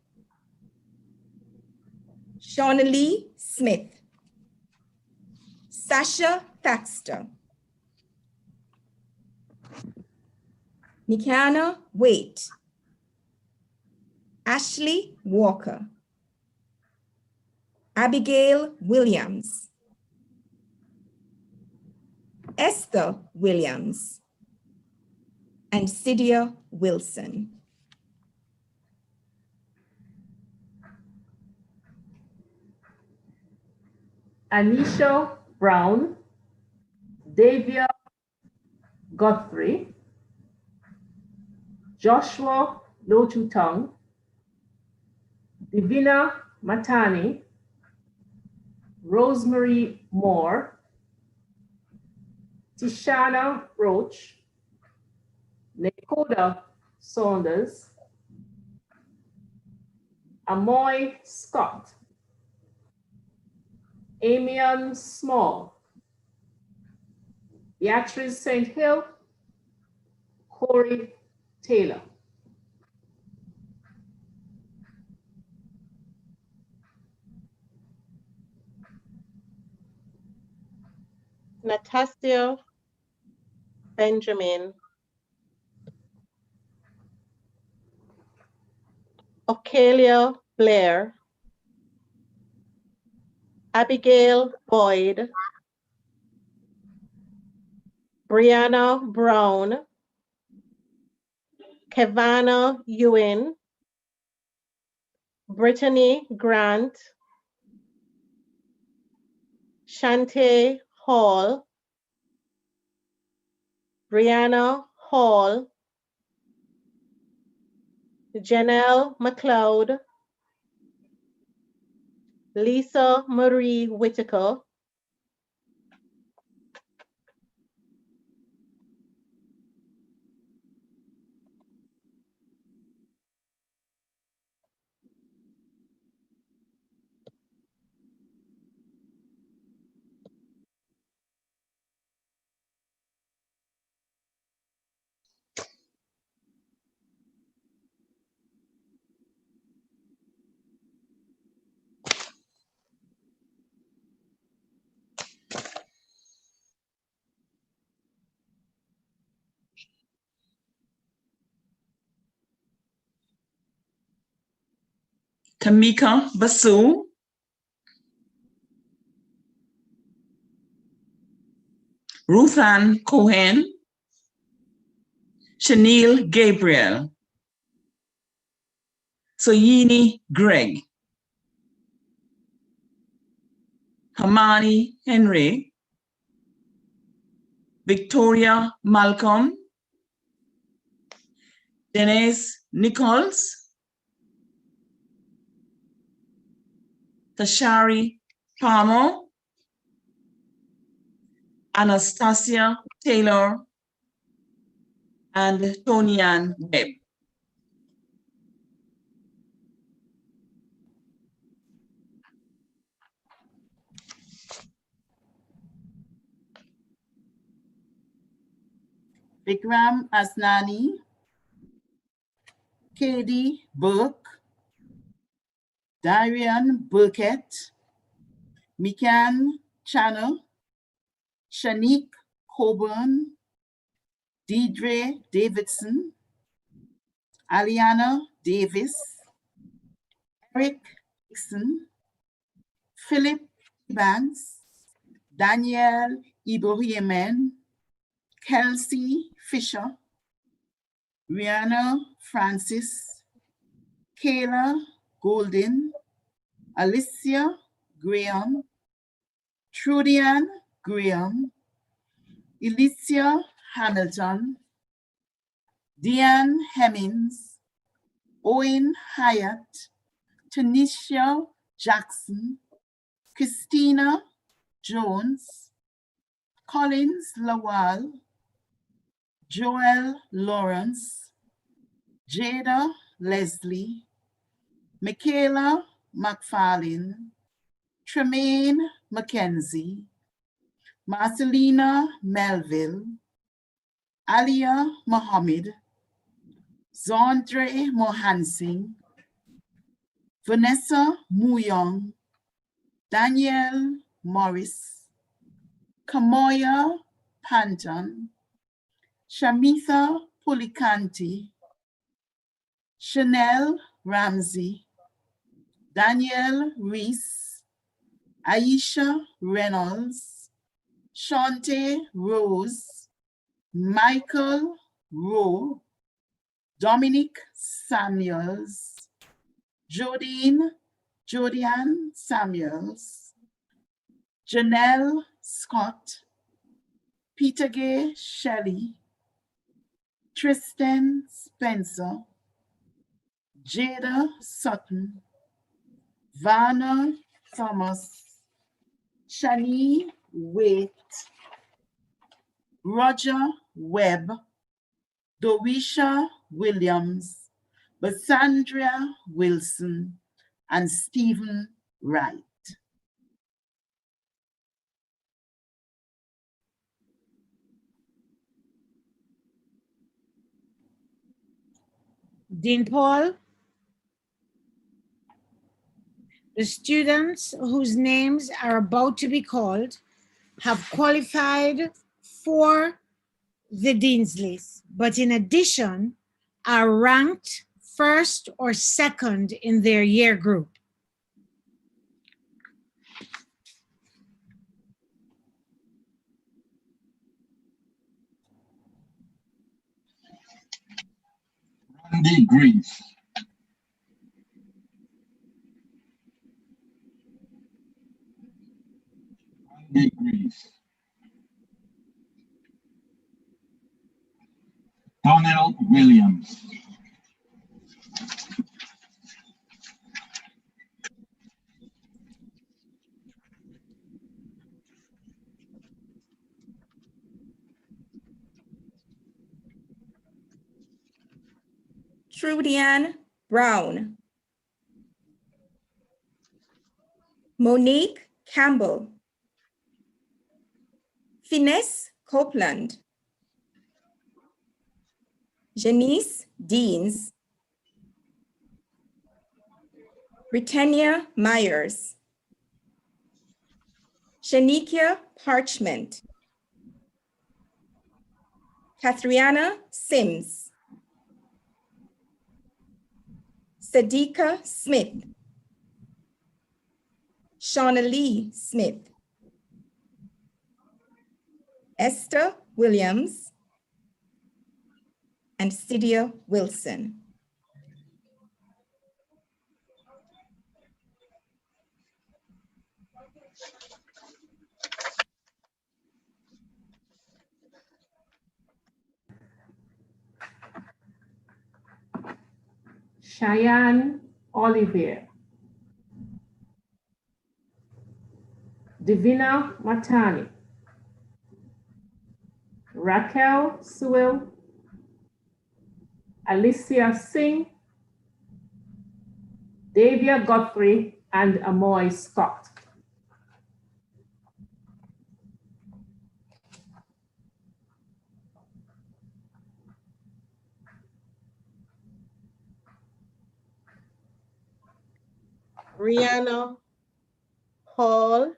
Shauna Lee Smith, Sasha Thaxter, Nikana Waite, Ashley Walker, Abigail Williams, Esther Williams, and Cydia Wilson. Anisha Brown, Davia Guthrie, Joshua Lochutong, Divina Matani, Rosemary Moore, Tishana Roach, Nakoda Saunders, Amoy Scott, Amian Small, Beatrice St. Hill, Corey Taylor. Natasha Benjamin, Okelia Blair, Abigail Boyd, Brianna Brown, Kevana Ewan, Brittany Grant, Shante Hall, Brianna Hall, Janelle McLeod, Lisa Marie Whitaker, Kamika Basu, Ruthann Cohen, Chanel Gabriel, Soyini Greg, Hamani Henry, Victoria Malcolm, Denise Nichols, Tashari Palmer, Anastasia Taylor, and Tonian Webb. Vikram Asnani, Katie Burke, Darian Burkett, Mikan Channel, Shanique Coburn, Deidre Davidson, Aliana Davis, Eric Dixon, Philip Banks, Danielle Ibrahim, Kelsey Fisher, Rihanna Francis, Kayla Golden, Alicia Graham, Trudian Graham, Alicia Hamilton, Deanne Hemmings, Owen Hyatt, Tanisha Jackson, Christina Jones, Collins Lawal, Joel Lawrence, Jada Leslie, Michaela McFarlane, Tremaine McKenzie, Marcelina Melville, Alia Mohammed, Zondre Mohansing, Vanessa Muyong, Danielle Morris, Kamoya Panton, Shamitha Pulikanti, Chanel Ramsey, Danielle Reese, Aisha Reynolds, Shante Rose, Michael Rowe, Dominic Samuels, Jodian Samuels, Janelle Scott, Peter Gay Shelley, Tristan Spencer, Jada Sutton, Vanna Thomas, Shani Waite, Roger Webb, Dorisha Williams, Basandria Wilson, and Stephen Wright. Dean Paul, the students whose names are about to be called have qualified for the Dean's List, but in addition are ranked first or second in their year group. Randy Greaves. Randy Greaves. Donnell Williams. Trudian Brown. Monique Campbell. Finesse Copeland. Janice Deans. Britannia Myers. Shanikia Parchment. Kathriana Sims. Sadika Smith. Shauna Lee Smith. Esther Williams. And Cydia Wilson. Cheyenne Olivier, Divina Matani, Raquel Sewell, Alicia Singh, Davia Godfrey, and Amoy Scott. Rihanna Hall,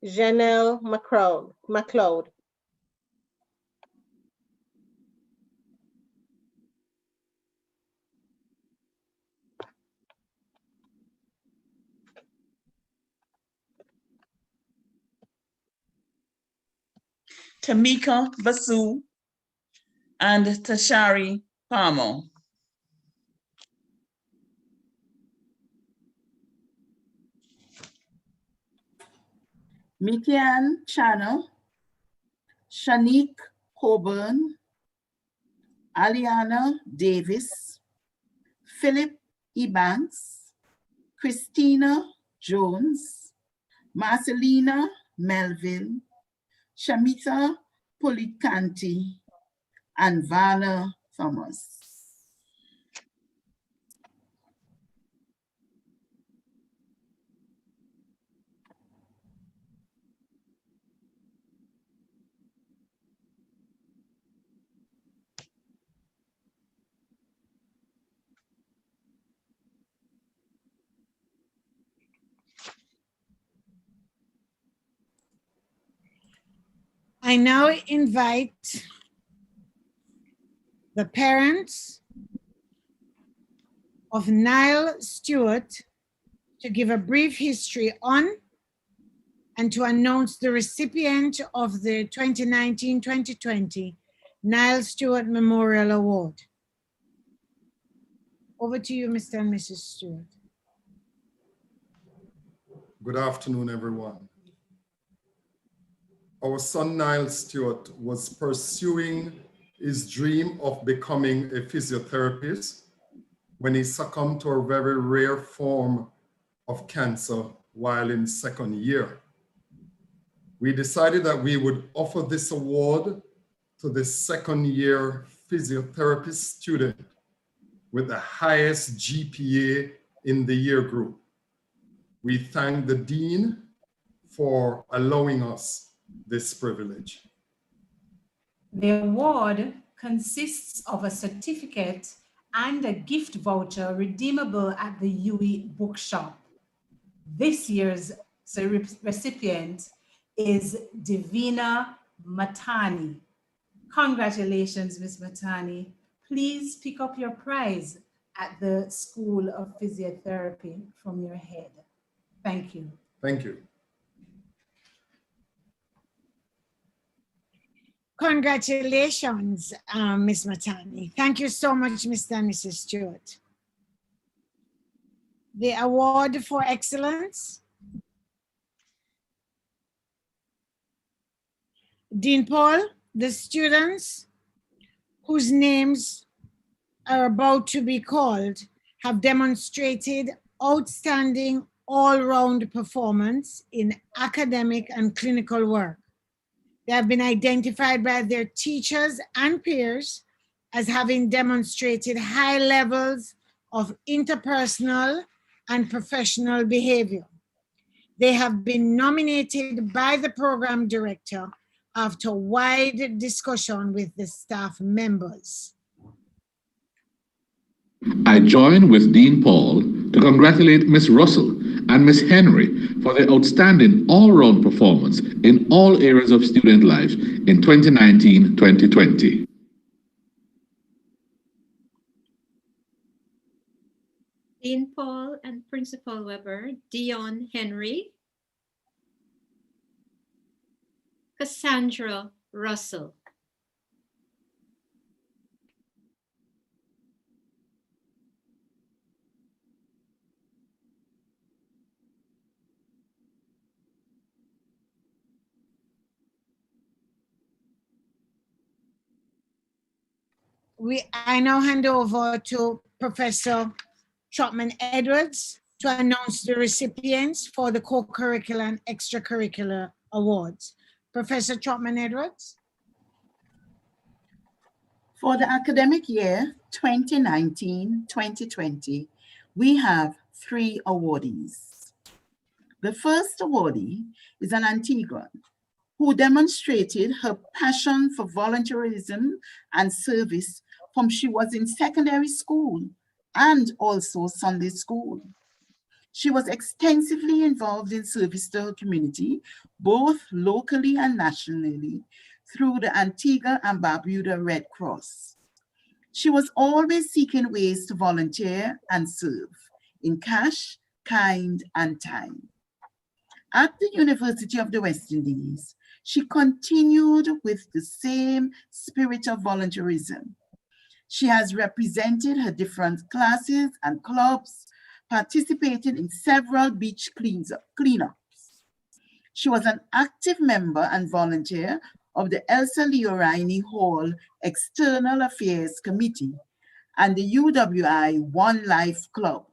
Janelle McLeod. Tamika Basu, and Tashari Palmer. Mikian Channel, Shanique Coburn, Aliana Davis, Philip Ebanks, Christina Jones, Marcelina Melville, Shamita Polikanti, and Vanna Thomas. I now invite the parents of Niall Stewart to give a brief history on and to announce the recipient of the 2019-2020 Niall Stewart Memorial Award. Over to you, Mr. and Mrs. Stewart. Good afternoon, everyone. Our son Niall Stewart was pursuing his dream of becoming a physiotherapist when he succumbed to a very rare form of cancer while in second year. We decided that we would offer this award to the second year physiotherapist student with the highest GPA in the year group. We thank the Dean for allowing us this privilege. The award consists of a certificate and a gift voucher redeemable at the UE bookshop. This year's recipient is Divina Matani. Congratulations, Ms. Matani. Please pick up your prize at the School of Physiotherapy from your head. Thank you. Thank you. Congratulations, Ms. Matani. Thank you so much, Mr. and Mrs. Stewart. The award for excellence. Dean Paul, the students whose names are about to be called have demonstrated outstanding all-round performance in academic and clinical work. They have been identified by their teachers and peers as having demonstrated high levels of interpersonal and professional behavior. They have been nominated by the program director after wide discussion with the staff members. I join with Dean Paul to congratulate Ms. Russell and Ms. Henry for their outstanding all-round performance in all areas of student life in 2019-2020. Dean Paul and Principal Weber, Dion Henry, Cassandra Russell. I now hand over to Professor Trotman Edwards to announce the recipients for the co-curricular and extracurricular awards. Professor Trotman Edwards. For the academic year 2019-2020, we have 3 awardees. The first awardee is an Antiguan who demonstrated her passion for volunteerism and service from she was in secondary school and also Sunday school. She was extensively involved in service to her community, both locally and nationally, through the Antigua and Barbuda Red Cross. She was always seeking ways to volunteer and serve in cash, kind, and time. At the University of the West Indies, she continued with the same spirit of volunteerism. She has represented her different classes and clubs, participating in several beach cleanups. She was an active member and volunteer of the Elsa Leorini Hall External Affairs Committee and the UWI One Life Club,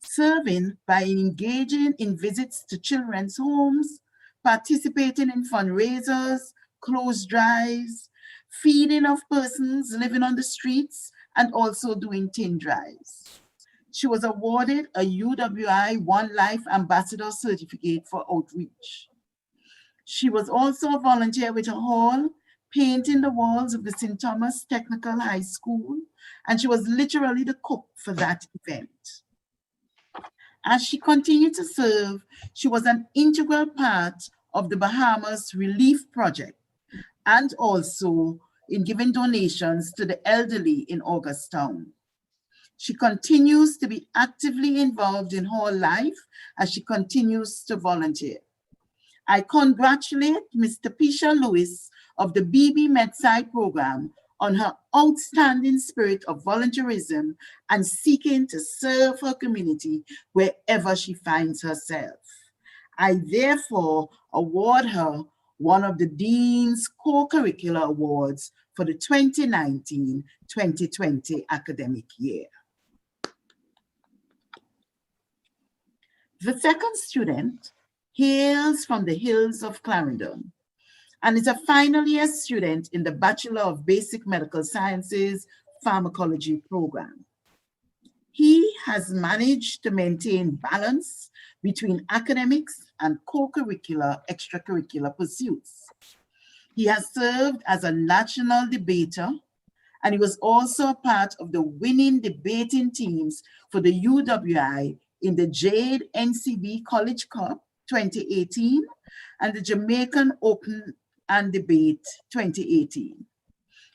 serving by engaging in visits to children's homes, participating in fundraisers, clothes drives, feeding of persons living on the streets, and also doing tin drives. She was awarded a UWI One Life Ambassador Certificate for outreach. She was also a volunteer with a hall, painting the walls of the St. Thomas Technical High School, and she was literally the cook for that event. As she continued to serve, she was an integral part of the Bahamas Relief Project and also in giving donations to the elderly in Augustown. She continues to be actively involved in her life as she continues to volunteer. I congratulate Mr. Pisha Lewis of the BB Medside program on her outstanding spirit of volunteerism and seeking to serve her community wherever she finds herself. I therefore award her one of the Dean's Co-curricular Awards for the 2019-2020 academic year. The second student hails from the hills of Clarendon and is a final year student in the Bachelor of Basic Medical Sciences Pharmacology program. He has managed to maintain balance between academics and co-curricular extracurricular pursuits. He has served as a national debater, and he was also a part of the winning debating teams for the UWI in the Jade NCB College Cup 2018 and the Jamaican Open and Debate 2018.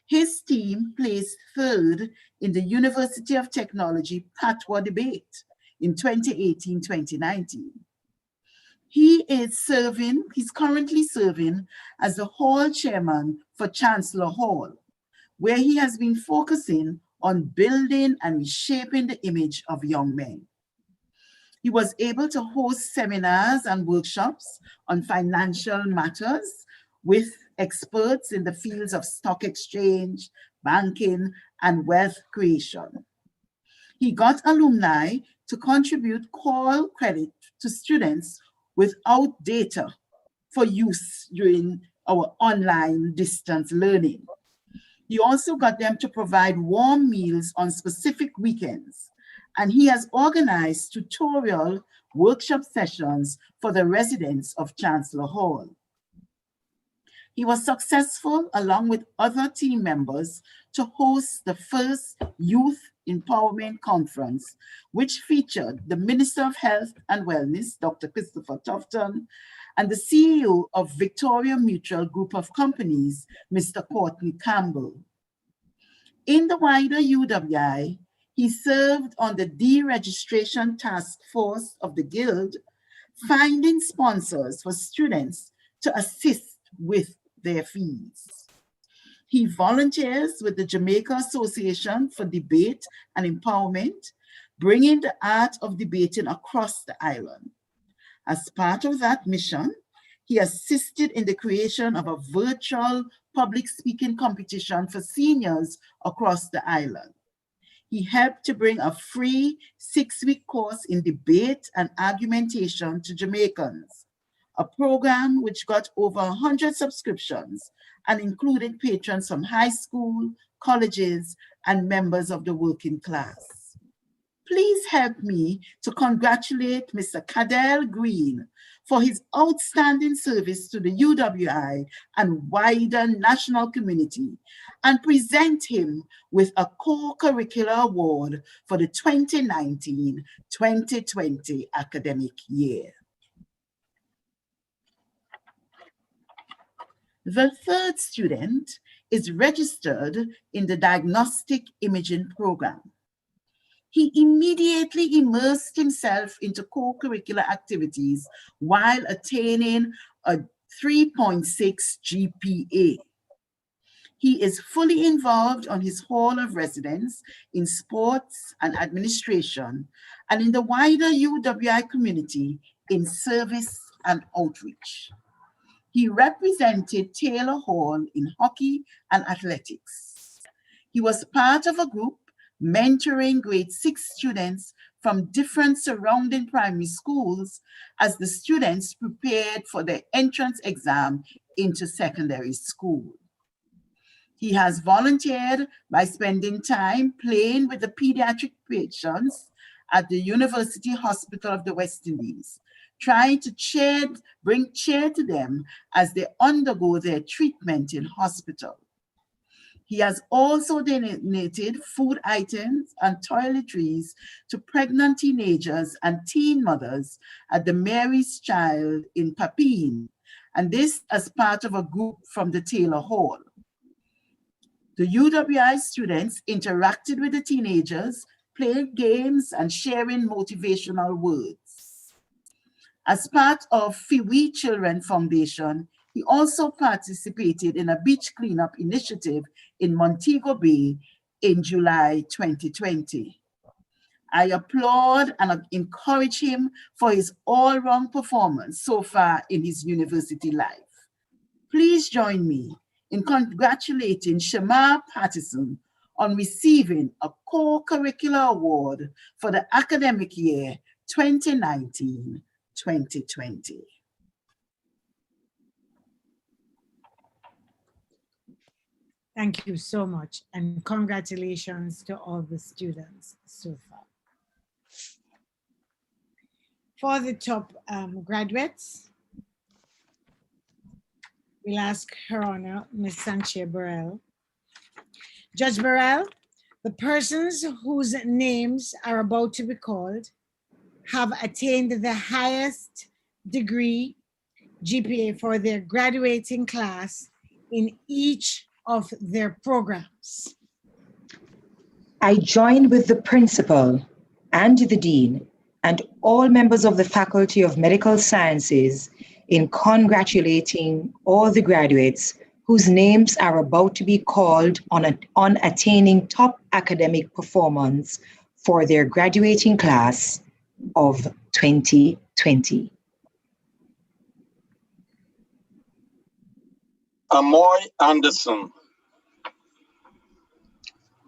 His team placed third in the University of Technology Patwa Debate in 2018-2019. He's currently serving as the Hall Chairman for Chancellor Hall, where he has been focusing on building and reshaping the image of young men. He was able to host seminars and workshops on financial matters with experts in the fields of stock exchange, banking, and wealth creation. He got alumni to contribute call credit to students without data for use during our online distance learning. He also got them to provide warm meals on specific weekends, and he has organized tutorial workshop sessions for the residents of Chancellor Hall. He was successful, along with other team members, to host the first Youth Empowerment Conference, which featured the Minister of Health and Wellness, Dr. Christopher Tufton, and the CEO of Victoria Mutual Group of Companies, Mr. Courtney Campbell. In the wider UWI, he served on the deregistration task force of the Guild, finding sponsors for students to assist with their fees. He volunteers with the Jamaica Association for Debate and Empowerment, bringing the art of debating across the island. As part of that mission, he assisted in the creation of a virtual public speaking competition for seniors across the island. He helped to bring a free 6-week course in debate and argumentation to Jamaicans, a program which got over 100 subscriptions and included patrons from high school, colleges, and members of the working class. Please help me to congratulate Mr. Cadell Green for his outstanding service to the UWI and wider national community, and present him with a Co-curricular award for the 2019-2020 academic year. The third student is registered in the diagnostic imaging program. He immediately immersed himself into co-curricular activities while attaining a 3.6 GPA. He is fully involved on his hall of residence in sports and administration and in the wider UWI community in service and outreach. He represented Taylor Hall in hockey and athletics. He was part of a group mentoring grade 6 students from different surrounding primary schools as the students prepared for their entrance exam into secondary school. He has volunteered by spending time playing with the pediatric patients at the University Hospital of the West Indies, trying to bring cheer to them as they undergo their treatment in hospital. He has also donated food items and toiletries to pregnant teenagers and teen mothers at the Mary's Child in Papine, and this as part of a group from the Taylor Hall. The UWI students interacted with the teenagers, playing games and sharing motivational words. As part of We Children Foundation, he also participated in a beach cleanup initiative in Montego Bay in July 2020. I applaud and encourage him for his all-round performance so far in his university life. Please join me in congratulating Shamar Pattison on receiving a Co-curricular award for the academic year 2019-2020. Thank you so much, and congratulations to all the students so far. For the top graduates, we'll ask Her Honor, Ms. Sanchez Burrell. Judge Burrell, the persons whose names are about to be called have attained the highest degree GPA for their graduating class in each of their programs. I join with the principal and the dean and all members of the Faculty of Medical Sciences in congratulating all the graduates whose names are about to be called on attaining top academic performance for their graduating class of 2020. Amoy Anderson,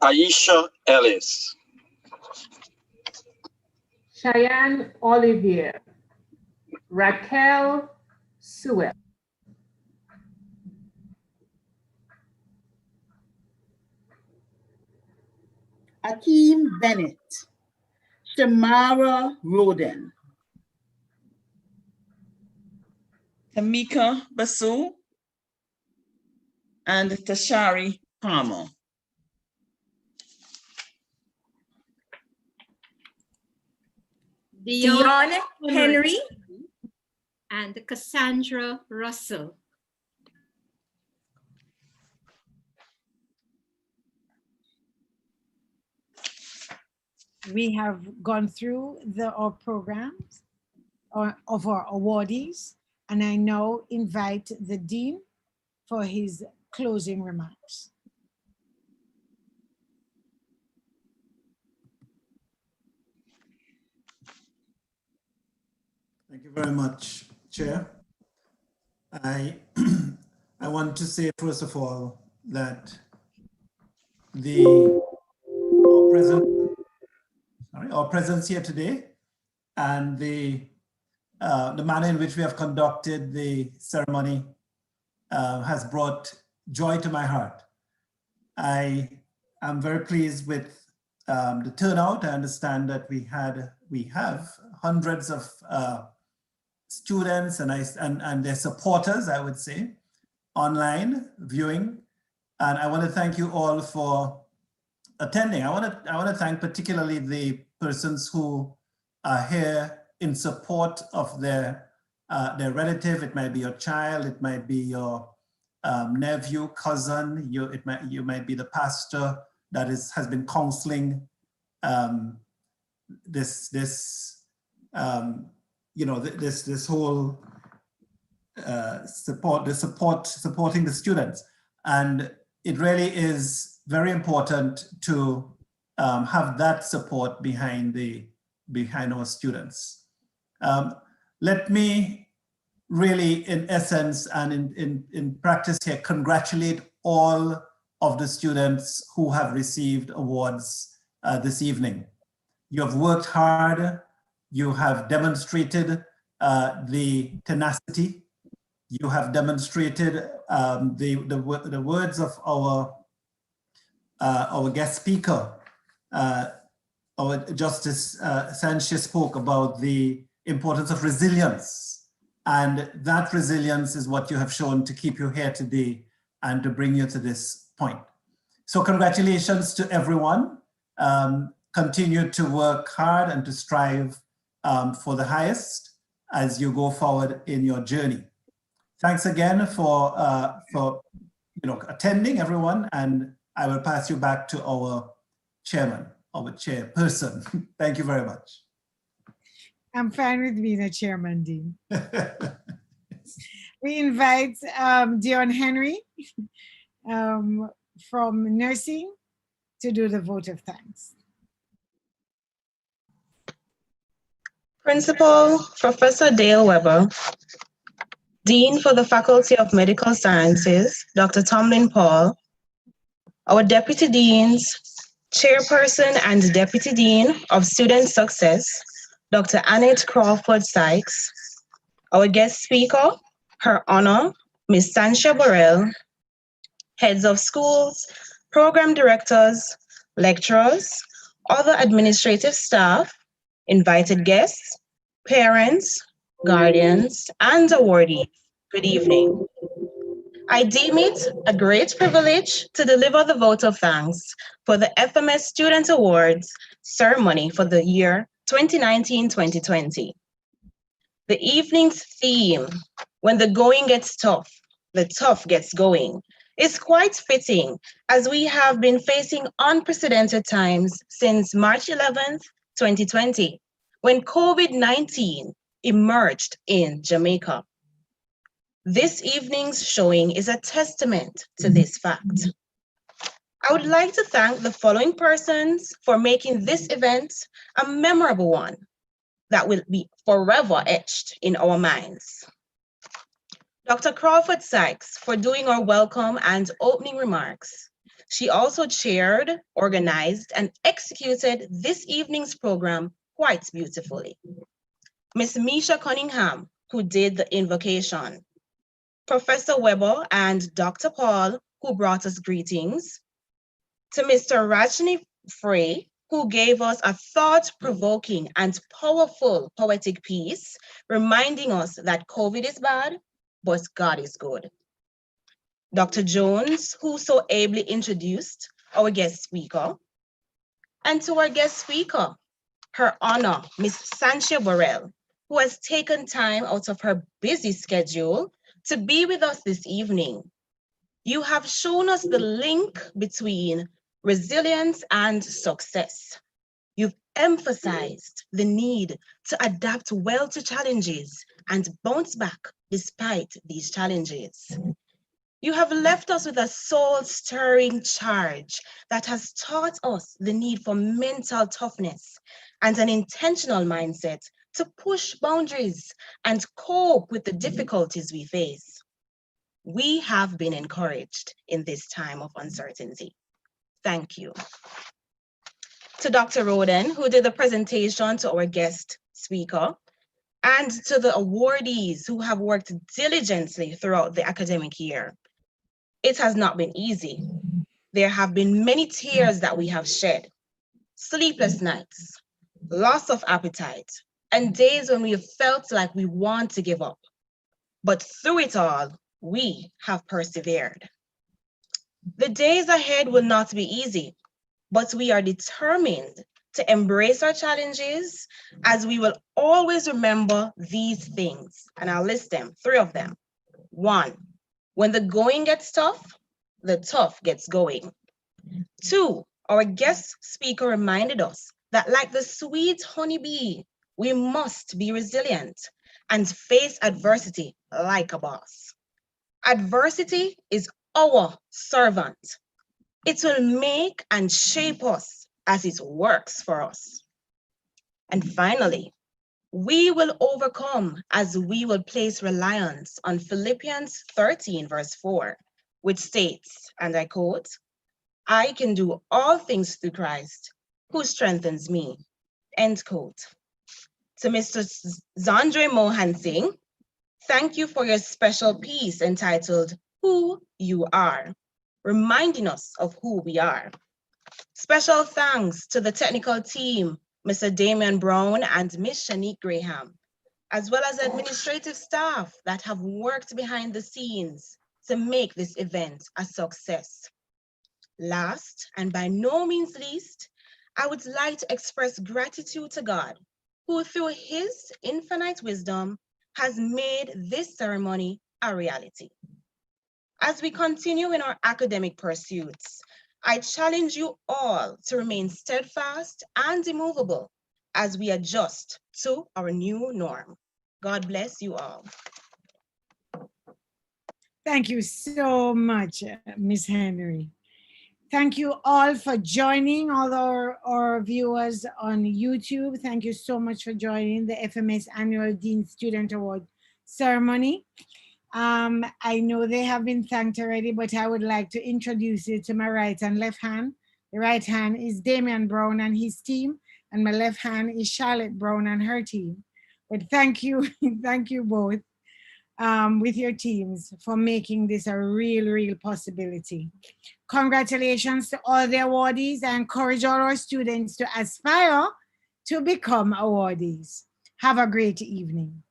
Aisha Ellis, Cheyenne Olivier, Raquel Sewell, Akeem Bennett, Shamara Roden, Tamika Basu, and Tashari Palmer. Dion Henry, and Cassandra Russell. We have gone through our programs of our awardees, and I now invite the Dean for his closing remarks. Thank you very much, Chair. I want to say, first of all, that our presence here today and the manner in which we have conducted the ceremony has brought joy to my heart. I am very pleased with the turnout. I understand that we have hundreds of students and their supporters, I would say, online viewing. And I want to thank you all for attending. I want to thank particularly the persons who are here in support of their relative. It might be your child, it might be your nephew, cousin. You might be the pastor that has been counseling this whole supporting the students. And it really is very important to have that support behind our students. Let me really, in essence and in practice here, congratulate all of the students who have received awards this evening. You have worked hard. You have demonstrated the tenacity. You have demonstrated the words of our guest speaker. Our Justice Sanchez spoke about the importance of resilience, and that resilience is what you have shown to keep you here today and to bring you to this point. So congratulations to everyone. Continue to work hard and to strive for the highest as you go forward in your journey. Thanks again for attending, everyone, and I will pass you back to our chairman, our chairperson. Thank you very much. I'm fine with being a chairman, Dean. We invite Dion Henry from nursing to do the vote of thanks. Principal Professor Dale Weber, Dean for the Faculty of Medical Sciences, Dr. Tomlin Paul, our Deputy Deans, Chairperson and Deputy Dean of Student Success, Dr. Annette Crawford Sykes, our guest speaker, Her Honor, Ms. Sancha Burrell, heads of schools, program directors, lecturers, other administrative staff, invited guests, parents, guardians, and awardees. Good evening. I deem it a great privilege to deliver the vote of thanks for the FMS Student Awards ceremony for the year 2019-2020. The evening's theme, when the going gets tough, the tough gets going, is quite fitting as we have been facing unprecedented times since March 11th, 2020, when COVID-19 emerged in Jamaica. This evening's showing is a testament to this fact. I would like to thank the following persons for making this event a memorable one that will be forever etched in our minds. Dr. Crawford Sykes for doing our welcome and opening remarks. She also chaired, organized, and executed this evening's program quite beautifully. Ms. Misha Cunningham, who did the invocation. Professor Weber and Dr. Paul, who brought us greetings. To Mr. Rajni Frey, who gave us a thought-provoking and powerful poetic piece, reminding us that COVID is bad, but God is good. Dr. Jones, who so ably introduced our guest speaker. And to our guest speaker, Her Honor, Ms. Sancha Burrell, who has taken time out of her busy schedule to be with us this evening. You have shown us the link between resilience and success. You've emphasized the need to adapt well to challenges and bounce back despite these challenges. You have left us with a soul-stirring charge that has taught us the need for mental toughness and an intentional mindset to push boundaries and cope with the difficulties we face. We have been encouraged in this time of uncertainty. Thank you. To Dr. Roden, who did the presentation to our guest speaker, and to the awardees who have worked diligently throughout the academic year. It has not been easy. There have been many tears that we have shed, sleepless nights, loss of appetite, and days when we have felt like we want to give up. But through it all, we have persevered. The days ahead will not be easy, but we are determined to embrace our challenges, as we will always remember these things. And I'll list them, 3 of them. 1, when the going gets tough, the tough gets going. 2, our guest speaker reminded us that like the sweet honeybee, we must be resilient and face adversity like a boss. Adversity is our servant. It will make and shape us as it works for us. And finally, we will overcome as we will place reliance on Philippians 13, verse 4, which states, and I quote, "I can do all things through Christ who strengthens me," end quote. To Mr. Zandre Mohan Singh, thank you for your special piece entitled Who You Are, reminding us of who we are. Special thanks to the technical team, Mr. Damian Brown and Miss Shanique Graham, as well as administrative staff that have worked behind the scenes to make this event a success. Last, and by no means least, I would like to express gratitude to God, who through his infinite wisdom has made this ceremony a reality. As we continue in our academic pursuits, I challenge you all to remain steadfast and immovable as we adjust to our new norm. God bless you all. Thank you so much, Ms. Henry. Thank you all for joining, all our viewers on YouTube. Thank you so much for joining the FMS Annual Dean Student Award ceremony. I know they have been thanked already, but I would like to introduce you to my right and left hand. The right hand is Damian Brown and his team, and my left hand is Charlotte Brown and her team. But thank you, thank you both with your teams for making this a real possibility. Congratulations to all the awardees. I encourage all our students to aspire to become awardees. Have a great evening.